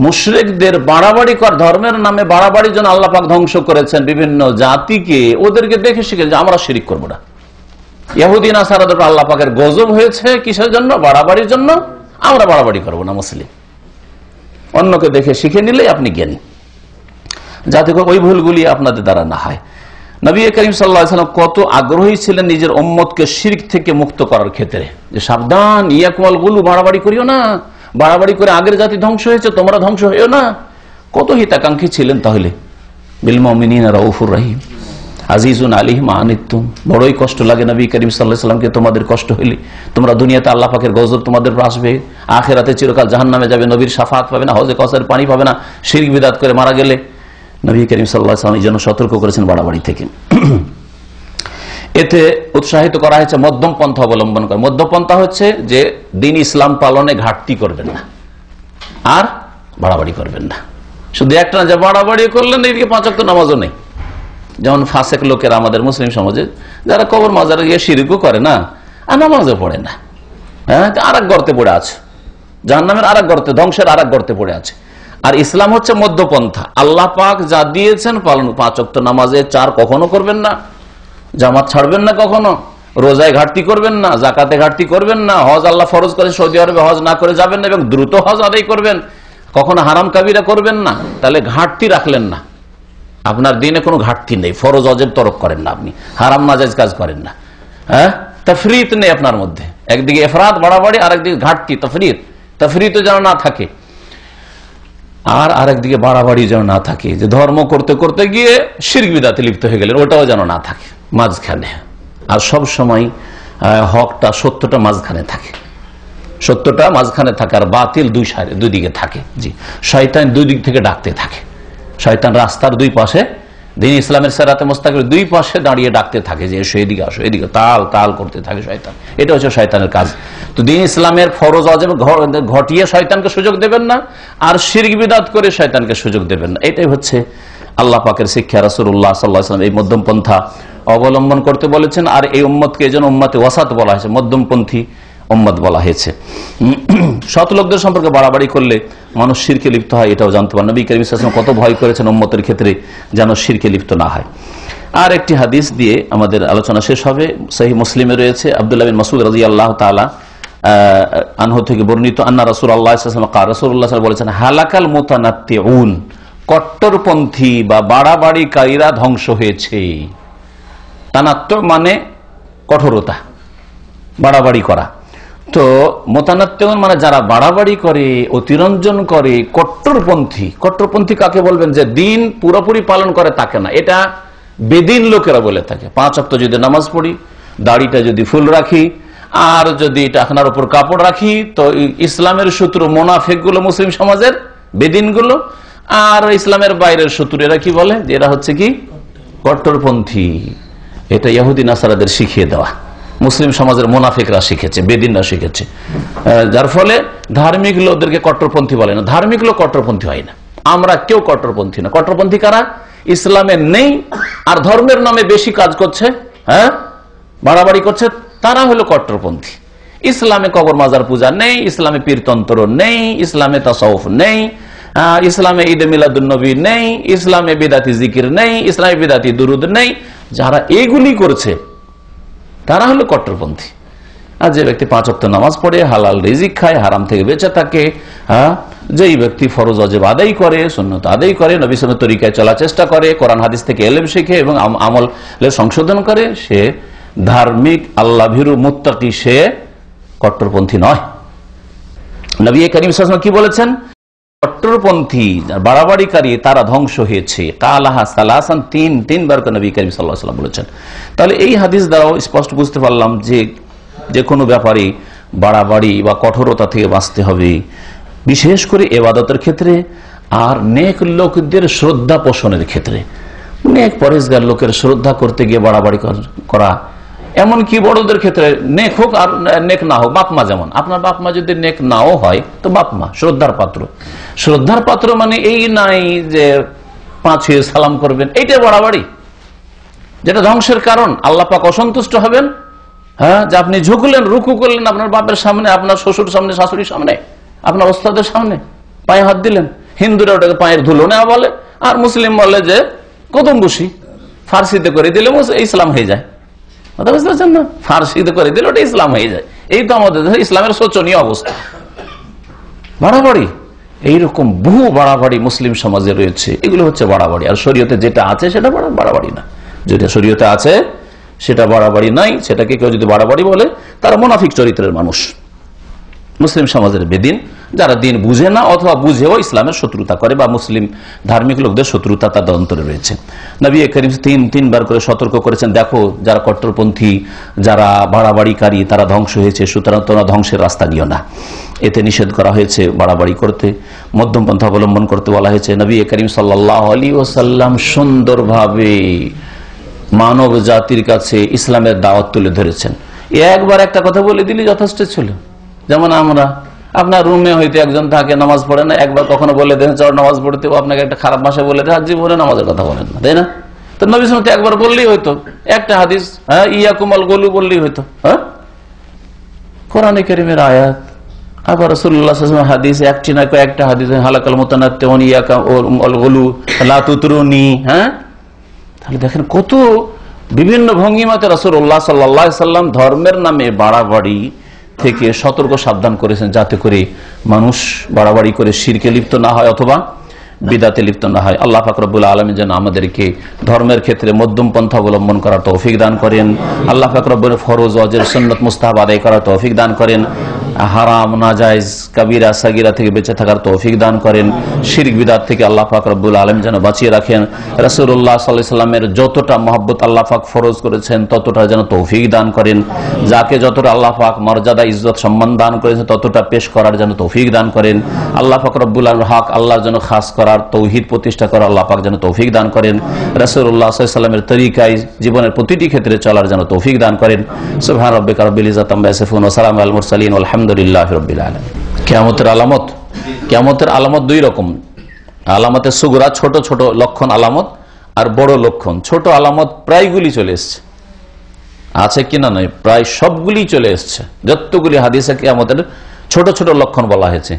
মুশরিকদের বাড়াবাড়ি কর, ধর্মের নামে বাড়াবাড়ির জন্য আল্লাহ পাক ধ্বংস করেছেন বিভিন্ন জাতিকে, ওদেরকে দেখে শিখে যে আমরা শিরিক করবো না। ইহুদি নাসারাদের উপর আল্লাহ পাকের গজব হয়েছে কিসের জন্য? বাড়াবাড়ির জন্য। আমরা বাড়াবাড়ি করবো না মুসলিম। অন্যকে দেখে শিখে নিলেই আপনি জ্ঞানী, যাতে ওই ভুলগুলি আপনাদের দ্বারা না হয়। নবী করিম সাল্লাল্লাহু আলাইহি ওয়াসাল্লাম কত আগ্রহী ছিলেন নিজের উম্মতকে শিরক থেকে মুক্ত করার ক্ষেত্রে, যে সাবধান, ইয়াকুল গুলু, বাড়াবাড়ি করিও না, বাড়াবাড়ি করে আগের জাতি ধ্বংস হয়েছে, তোমরা ধ্বংস হইও না। কত হিতাকাঙ্ক্ষী ছিলেন তাহলে। বিল মুমিনিনা রাউফুর রহিম আজিজুন আলাইহি মা আনিতুম, বড়ই কষ্ট লাগে নবী করিম সাল্লাল্লাহু আলাইহি ওয়াসাল্লামকে, তোমাদের কষ্ট হইলে তোমরা দুনিয়াতে আল্লাহ পাকের গজব তোমাদের আসবে, আখিরাতে চিরকাল জাহান্নামে যাবে, নবীর শাফাত পাবে না, হজে কাউসারের পানি পাবে না, শিরক বিদআত করে মারা গেলে। নবী করিম সাল্লাল্লাহু আলাইহি ওয়াসাল্লাম এই জন্য সতর্ক করেছেন বাড়াবাড়ি থেকে। এতে উৎসাহিত করা হয়েছে মধ্যম পন্থা অবলম্বন করা। মধ্যপন্থা হচ্ছে যে দিন ইসলাম পালনে ঘাটতি করবেন না আর বাড়াবাড়ি করবেন না। শুধু একটা না যে বাড়াবাড়ি করলেন এদিকে 5 ওয়াক্ত নামাজও নেই। যেমন ফাসেক লোকেরা আমাদের মুসলিম সমাজে, যারা কবর মাজারে গিয়ে শিরকও করে না আর নামাজও পড়ে না, হ্যাঁ, আর এক গর্তে পড়ে আছে, জাহান্নামের আর এক গর্তে, ধ্বংসের আর এক গর্তে পড়ে আছে। আর ইসলাম হচ্ছে মধ্যপন্থা। আল্লাহ পাক যা দিয়েছেন পালন, 5 ওয়াক্ত নামাজে 4 কখনো করবেন না, জামাত ছাড়বেন না কখনো, রোজায় ঘাটতি করবেন না, জাকাতে ঘাটতি করবেন না, হজ আল্লাহ ফরজ করে সৌদি আরবে হজ না করে যাবেন না এবং দ্রুত হজ আদায় করবেন, কখনো হারাম কাবিরা করবেন না, তাহলে ঘাটতি রাখলেন না। আপনার দিনে কোনো ঘাটতি নেই, ফরজ অজেব তরক করেন না, আপনি হারাম নাজায়েজ কাজ করেন না, হ্যাঁ, তাফরিত নেই আপনার মধ্যে। একদিকে ইফরাত বাড়াবাড়ি, আরেকদিকে ঘাটতি তাফরিত যেন না থাকে, আর আরেকদিকে বাড়াবাড়ি যেন না থাকে, যে ধর্ম করতে করতে গিয়ে শিরক বিদআতে লিপ্ত হয়ে গেলেন, ওটাও যেন না থাকে মাঝখানে। আর সব সময় হকটা সত্যটা মাঝখানে থাকে, সত্যটা মাঝখানে থাকে, আর বাতিল দুই দিকে থাকে। জি, শয়তান দুই দিক থেকে ডাকতে থাকে, শয়তান রাস্তার দুই পাশে, দিন ইসলামের সিরাতে মুস্তাকিমের দুই পাশে দাঁড়িয়ে ডাকতে থাকে যে এসো এদিকে আসো, এদিকে তাল তাল করতে থাকে শয়তান। এটা হচ্ছে শয়তানের কাজ। তো দিন ইসলামের ফরজ ওয়াজিব ঘটিয়ে শয়তানকে সুযোগ দেবেন না, আর শিরক বিদআত করে শয়তানকে সুযোগ দেবেন না। এটাই হচ্ছে আল্লাহ পাকের শিক্ষা। রাসূলুল্লাহ সাল্লাল্লাহু আলাইহি ওয়াসাল্লাম এই মধ্যম পন্থা অবলম্বন করতে বলেছেন, আর এই উম্মতকে এজন্য উম্মতে ওয়াসাত বলা হয়েছে, মধ্যমপন্থী উম্মত বলা হয়েছে। সৎ লোকদের সম্পর্কে বাড়াবাড়ি করলে মানুষ শিরকে লিপ্ত হয়, এটাও জানতে পারেন। নবী করিম সাল্লাল্লাহু আলাইহি ওয়াসাল্লাম কত ভয় করেছেন উম্মতের ক্ষেত্রে যেন শিরকে লিপ্ত না হয়। আর একটি হাদিস দিয়ে আমাদের আলোচনা শেষ হবে। সহিহ মুসলিমে রয়েছে, আব্দুল্লাহ বিন মাসউদ রাদিয়াল্লাহু তাআলা আনহু থেকে বর্ণিত, আন্না রাসূলুল্লাহ সাল্লাল্লাহু আলাইহি ওয়াসাল্লাম রাসূলুল্লাহ সাল্লাল্লাহু আলাইহি ওয়াসাল্লাম বলেছেন, হালাকাল মুতানাত্তিউন, কট্টরপন্থী বা বাড়াবাড়িকারীরা ধ্বংস হয়েছে। তানাত্তু মানে কঠোরতা, বাড়াবাড়ি করা। তো মোতানাত্তিউন মানে যারা বাড়াবাড়ি করে, অতিরঞ্জন করে, কট্টরপন্থী। কট্টরপন্থী কাকে বলবেন? যে দিন পুরোপুরি পালন করে তাকে না, এটা বেদিন লোকেরা বলে থাকে। 5 ওয়াক্ত যদি নামাজ পড়ি, দাড়িটা যদি ফুল রাখি, আর যদি টাকনার উপর কাপড় রাখি, তো ইসলামের শত্রু মুনাফিকগুলো, মুসলিম সমাজের বেদিনগুলো, আর ইসলামের বাইরের শত্রু এরা কি বলে? যে এরা হচ্ছে কি কট্টরপন্থী। এটা ইহুদি নাসারাদের শিখিয়ে দেওয়া, মুসলিম সমাজের মুনাফিকরা শিখেছে, বেদিনরা শিখেছে, যার ফলে ধার্মিক লোকদেরকে কট্টরপন্থী বলে না। ধার্মিক লোক কট্টরপন্থী হয় না, আমরা কেউ কট্টরপন্থী না। কট্টরপন্থী কারা? ইসলামে নেই আর ধর্মের নামে বেশি কাজ করছে, হ্যাঁ, বাড়াবাড়ি করছে, তারা হলো কট্টরপন্থী। ইসলামে কবর মাজার পূজা নেই, ইসলামে পীরতন্ত্র নেই, ইসলামে তাসাউফ নেই, ইসলামে ঈদে মিলাদুন নবী নেই, ইসলামে বিদাতি জিকির নেই, ইসলামে বিদাতি দুরুদ নেই। যারা এগুলি করছে তারা হলো কট্টরপন্থী। আর যে ব্যক্তি 5 ওয়াক্ত নামাজ পড়ে, হালাল রিজিক খায়, হারাম থেকে বেঁচে থাকে, হ্যাঁ, যেই ব্যক্তি ফরজ ওয়াজিব আদায় করে, সুন্নাত আদায় করে, নবী সাল্লাল্লাহু আলাইহি তরিকায় চলার চেষ্টা করে, কোরআন হাদিস থেকে ইলম শিখে এবং আমলের সংশোধন করে, সে ধার্মিক, আল্লাহ ভীরু, মুত্তাকি, সে কট্টরপন্থী নয়। নবী করিম সাল্লাল্লাহু আলাইহি ওয়াসাল্লাম কি বলেছেন? কট্টরপন্থী, বাড়াবাড়িকারী তারা ধ্বংস হয়েছে। কালাহা সালাসান, তিনবার করে নবী করিম সাল্লাল্লাহু আলাইহি ওয়াসাল্লাম বলেছেন। তাহলে এই হাদিস দ্বারাও স্পষ্ট বুঝতে পারলাম যে কোনো ব্যাপারে বাড়াবাড়ি বা কঠোরতা থেকে বাঁচতে হবে, বিশেষ করে ইবাদতের ক্ষেত্রে আর নেক লোকদের শ্রদ্ধা পোষণের ক্ষেত্রে। নেক পরেজগার লোকের শ্রদ্ধা করতে গিয়ে বাড়াবাড়ি করা, এমনকি বড়দের ক্ষেত্রে, নেক হোক আর নেক না হোক, বাপ মা যেমন, আপনার বাপ মা যদি নেক নাও হয় তো বাপ মা শ্রদ্ধার পাত্র। শ্রদ্ধার পাত্র মানে এই নাই যে 5 ছুঁয়ে সালাম করবেন, এইটা বাড়াবাড়ি, যেটা ধ্বংসের কারণ। আল্লাহ পাক অসন্তুষ্ট হবেন, হ্যাঁ, যে আপনি ঝুঁকলেন, রুকু করলেন আপনার বাপের সামনে, আপনার শ্বশুর সামনে, শাশুড়ির সামনে, আপনার ওস্তাদের সামনে পায়ে হাত দিলেন। হিন্দুরা ওটাকে পায়ের ধুলো নেওয়া বলে, আর মুসলিম বলে যে কদম বসি, ফার্সিতে করে দিলে ইসলাম হয়ে যায়। কথা বুঝতে পারছেন না? ফার্সিতে করে দিলে ওটা ইসলাম হয়ে যায়। এই তো আমাদের ইসলামের শোচনীয় অবস্থা। বাড়াবাড়ি, এইরকম বহু বাড়াবাড়ি মুসলিম সমাজে রয়েছে। এগুলো হচ্ছে বাড়াবাড়ি। আর শরীয়তে যেটা আছে সেটা বাড়াবাড়ি না, যেটা শরীয়তে আছে সেটা বাড়াবাড়ি নাই। সেটাকে কেউ যদি বাড়াবাড়ি বলে, তারা মুনাফিক চরিত্রের মানুষ, মুসলিম সমাজের বেদিন, যারা দিন বুঝে না অথবা বুঝেও ইসলামের শত্রুতা করে বা মুসলিম ধার্মিক লোকদের শত্রুতা তাদের অন্তরে রয়েছে। নবী করিম তিনবার করে সতর্ক করেছেন, দেখো যারা কট্টরপন্থী, যারা বাড়াবাড়িকারী, তারা ধ্বংস হয়েছে, সুতরাং তোমরা ধ্বংসের রাস্তা নিও না। এতে নিষেধ করা হয়েছে বাড়াবাড়ি করতে, মধ্যম পন্থা অবলম্বন করতে বলা হয়েছে। নবী করিম সাল্লাল্লাহু আলাইহি ওয়াসাল্লাম সুন্দরভাবে মানব জাতির কাছে ইসলামের দাওয়াত তুলে ধরেছেন। একবার একটা কথা বলে দিলে যথেষ্ট ছিল। যেমন আপনার রুমে হয়তো একজন থাকে, নামাজ পড়ে না, একবার কখনো বলে দেন চল নামাজ পড়তে, আপনাকে একটা খারাপ ভাষা বলে দেয়, জীবনে নামাজের কথা বলেন না, তাই না? তো নবী সাল্লাল্লাহু আলাইহি একবার বললেই হয়তো, একটা হাদিস, হ্যাঁ, ইয়াকুমাল গোলু বললেই হয়তো, হ্যাঁ, কোরআনে কারীমের আয়াত। আবার রাসূলুল্লাহ সাল্লাল্লাহু আলাইহি ওয়াসাল্লাম হাদিস, একটি না কয়েকটা হাদিস, হালাকাল মুতানাত্তিউন ইয়াকাল গোলু লা তুতরুনি, হ্যাঁ। তাহলে দেখেন কত বিভিন্ন ভঙ্গিমাতে রাসূলুল্লাহ সাল্লাল্লাহু আলাইহি সাল্লাম ধর্মের নামে বাড়াবাড়ি থেকে সতর্ক সাবধান করেছেন, যাতে করে মানুষ বাড়াবাড়ি করে শিরকে লিপ্ত না হয় অথবা বিদাতে লিপ্ত না হয়। আল্লাহ পাক রব্বুল আলামিন যেন আমাদেরকে ধর্মের ক্ষেত্রে মধ্যম পন্থা অবলম্বন করার তৌফিক দান করেন। আল্লাহ পাক রব্বুল ফরজ ওয়াজিব সুন্নাত মুস্তাহাব আদায় করার তৌফিক দান করেন। হারাম নাজায়েজ কাবিরা সাগিরা থেকে বেঁচে থাকার তৌফিক দান করেন। শিরক বিদআত থেকে আল্লাহ পাক রব্বুল আলামিন যেন বাঁচিয়ে রাখেন। রাসূলুল্লাহ সাল্লাল্লাহু আলাইহি সাল্লামের যতটা মহব্বত আল্লাহ পাক ফরজ করেছেন ততটা যেন তৌফিক দান করেন। যাকে যতটা আল্লাহ পাক মর্যাদা ইজ্জত সম্মান দান করেছেন ততটা পেশ করার যেন তৌফিক দান করেন। আল্লাহ পাক রব্বুল আলামিন হক আল্লাহর জন্য খাস করার তৌহিদ প্রতিষ্ঠা করার আল্লাহ পাক যেন তৌফিক দান করেন। রাসূলুল্লাহ সাল্লাল্লাহু আলাইহি সাল্লামের তরিকায় জীবনের প্রতিটি ক্ষেত্রে চলার যেন তৌফিক দান করেন। সুবহান রাব্বিকা রাব্বিল ইজ্জাতি আম্মা ইয়াসিফুন ওয়া সালামুন আলাল মুরসালিন ওয়ালহামদুলিল্লাহি রাব্বিল আলামিন। কিয়ামতের আলামত, কিয়ামতের আলামত দুই রকম। আলামতে সুগরা ছোট ছোট লক্ষণ আলামত, আর বড় লক্ষণ। ছোট আলামত প্রায়গুলি চলে এসছে, আছে কিনা নয়, প্রায় সবগুলি চলে এসছে। যতগুলি হাদিসে কিয়ামতের ছোট ছোট লক্ষণ বলা হয়েছে।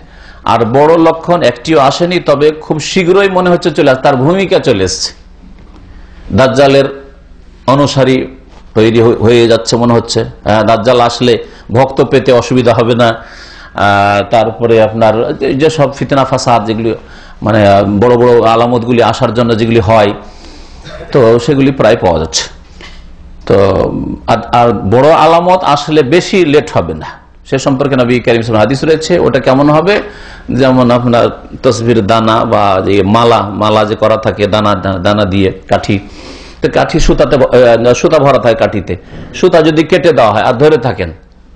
আর বড় লক্ষণ একটিও আসেনি, তবে খুব শীঘ্রই মনে হচ্ছে চলে আসছে, তার ভূমিকা চলে এসছে। দাজ্জালের অনুসারী তৈরি হয়ে যাচ্ছে মনে হচ্ছে। দাজ্জাল আসলে ভক্ত পেতে অসুবিধা হবে না। তারপরে আপনার যেসব ফিতনা ফাসাদ যেগুলি মানে বড় বড় আলামতগুলি আসার জন্য যেগুলি হয়, তো সেগুলি প্রায় পাওয়া যাচ্ছে। তো আর বড় আলামত আসলে বেশি লেট হবে না, সে সম্পর্কে নবী কারীম সাল্লাল্লাহু আলাইহি ওয়াসাল্লাম হাদিস রয়েছে। ওটা কেমন হবে, যেমন আপনার তসবির দানা বা মালা যে করা থাকে দানা দিয়ে কাঠি, তো কাঠি সুতা ভরা থাকে কাঠিতে, সুতা যদি কেটে দেওয়া হয় আর ধরে থাকেন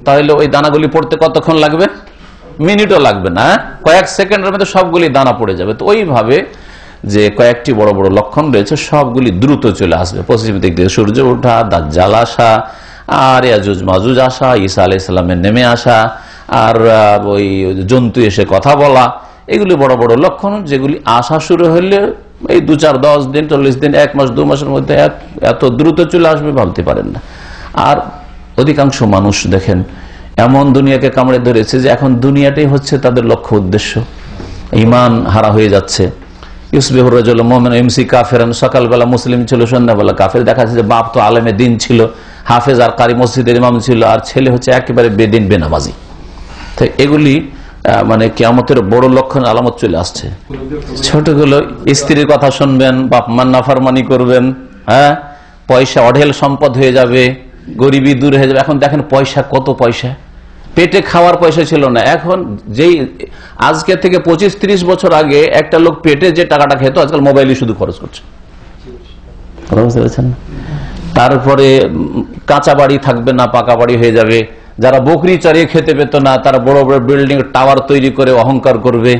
তাহলে ওই দানাগুলি পড়তে কতক্ষণ লাগবে? মিনিটও লাগবে না, কয়েক সেকেন্ডের মধ্যে সবগুলি দানা পড়ে যাবে। তো ওইভাবে যে কয়েকটি বড় বড় লক্ষণ রয়েছে সবগুলি দ্রুত চলে আসবে। পশ্চিম দিক থেকে সূর্য ওঠা, দাজ্জাল আসা, আর ইয়াজুজ মাজুজ আসা, ঈসা আলাইহিস সালামের নেমে আসা, আর ওই জন্তু এসে কথা বলা, এগুলি বড় বড় লক্ষণ, যেগুলি আসা শুরু হলে এই 2, 4, 10 দিন, 40 দিন, 1 মাস, 2 মাসের মধ্যে এত দ্রুত চলে আসবে ভাবতে পারেন না। আর অধিকাংশ মানুষ দেখেন এমন দুনিয়াকে কামড়ে ধরেছে যে এখন দুনিয়াটাই হচ্ছে তাদের লক্ষ্য উদ্দেশ্য। ঈমান হারা হয়ে যাচ্ছে। ইউসবিহুর রাজুলু মুমিনান ইমসি কাফিরান, সকালবেলা মুসলিম ছিল, সন্ধ্যাবেলা কাফের। দেখা যাচ্ছে যে বাপ তো আলেমে দিন ছিল, হাফেজ আর কারি মসজিদের ইমাম ছিল, আর ছেলে হচ্ছে একেবারে বেদিন বেনামাজি। তো এগুলি মানে কিয়ামতের বড় লক্ষণ আলামত চলে আসছে। ছোটগুলো স্ত্রীর কথা শুনবেন, বাপ মার নাফরমানি করবেন, হ্যাঁ, পয়সা অঢেল সম্পদ হয়ে যাবে, গরিবী দূর হয়ে যাবে। এখন দেখেন পয়সা, কত পয়সা, পেটে খাওয়ার পয়সা ছিল না। এখন যেই আজকে থেকে 25-30 বছর আগে একটা লোক পেটে যে টাকাটা খেত, আজকাল মোবাইলে শুধু খরচ করছে। তারপরে কাঁচা বাড়ি থাকবে না, পাকা বাড়ি হয়ে যাবে। যারা বকরি চড়িয়ে খেতে পেত না, তারা বড় বড় বিল্ডিং টাওয়ার তৈরি করে অহংকার করবে।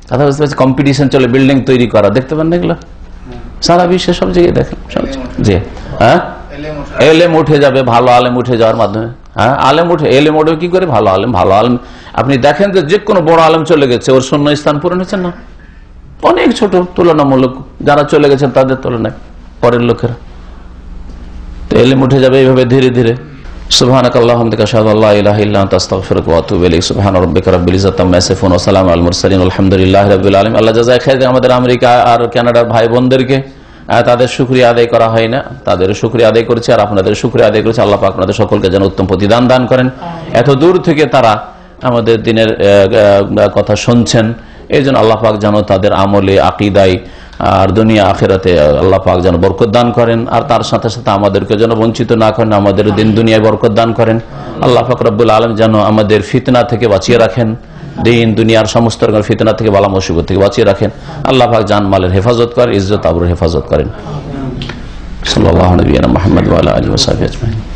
কথা বুঝতে পারছি, কম্পিটিশন চলে বিল্ডিং তৈরি করা, দেখতে পান না এগুলো সারা বিশ্বে সব জায়গায় দেখেন। জি হ্যাঁ, এলেম উঠে যাবে, ভালো আলেম উঠে যাওয়ার মাধ্যমে। হ্যাঁ, আলেম উঠে, এলেম উঠে কি করে? ভালো আলেম আপনি দেখেন যে কোনো বড় আলেম চলে গেছে, ওর শূন্য স্থান পূরণ হচ্ছে না। অনেক ছোট তুলনামূলক যারা চলে গেছেন তাদের তুলনায় পরের লোকেরা। তো এলেম উঠে যাবে এইভাবে ধীরে ধীরে। সুবহানাকাল্লাহুম্মা ওয়া বিহামদিকা আশহাদু আল্লা ইলাহা ইল্লা আনতা আস্তাগফিরুকা ওয়া আতুবু ইলাইক। সুবহানা রাব্বিকা রাব্বিল ইজ্জাতি আম্মা ইয়াসিফুন ওয়া সালামুন আলাল মুরসালিন ওয়ালহামদুলিল্লাহি রাব্বিল আলামিন। আল্লাহ জাযায়ে খায়ের দেন আমাদের আমেরিকা আর কানাডার ভাই বোনদেরকে। তাদের শুকরিয়া আদায় করা হয় না, তাদের শুকরিয়া আদায় করেছে আর আপনাদের শুকরিয়া আদায় করেছে। আল্লাহ পাক আপনাদের সকলকে যেন উত্তম প্রতিদান দান করেন। এত দূর থেকে তারা আমাদের দিনের কথা শুনছেন, এই জন্য আল্লাহ পাক যেন তাদের আমলে, আকীদায় আর দুনিয়া আখিরাতে আল্লাহ পাক যেন বরকত দান করেন। আর তার সাথে সাথে আমাদেরকে যেন বঞ্চিত না করেন, আমাদের দিন দুনিয়ায় বরকত দান করেন। আল্লাহ পাক রব্বুল আলামিন যেন আমাদের ফিতনা থেকে বাঁচিয়ে রাখেন, দিন দুনিয়ার সমস্ত রকম ফিতনা থেকে, বালা মুসিবত থেকে বাঁচিয়ে রাখেন। আল্লাহ পাক জানমালের হেফাজত করেন, ইজ্জত আবরুর হেফাজত করেন। সাল্লাল্লাহু আলাইহি ওয়া সাল্লাম মুহাম্মদ ওয়া আলা আলিহি ওয়া সাহবিহি আজমাইন।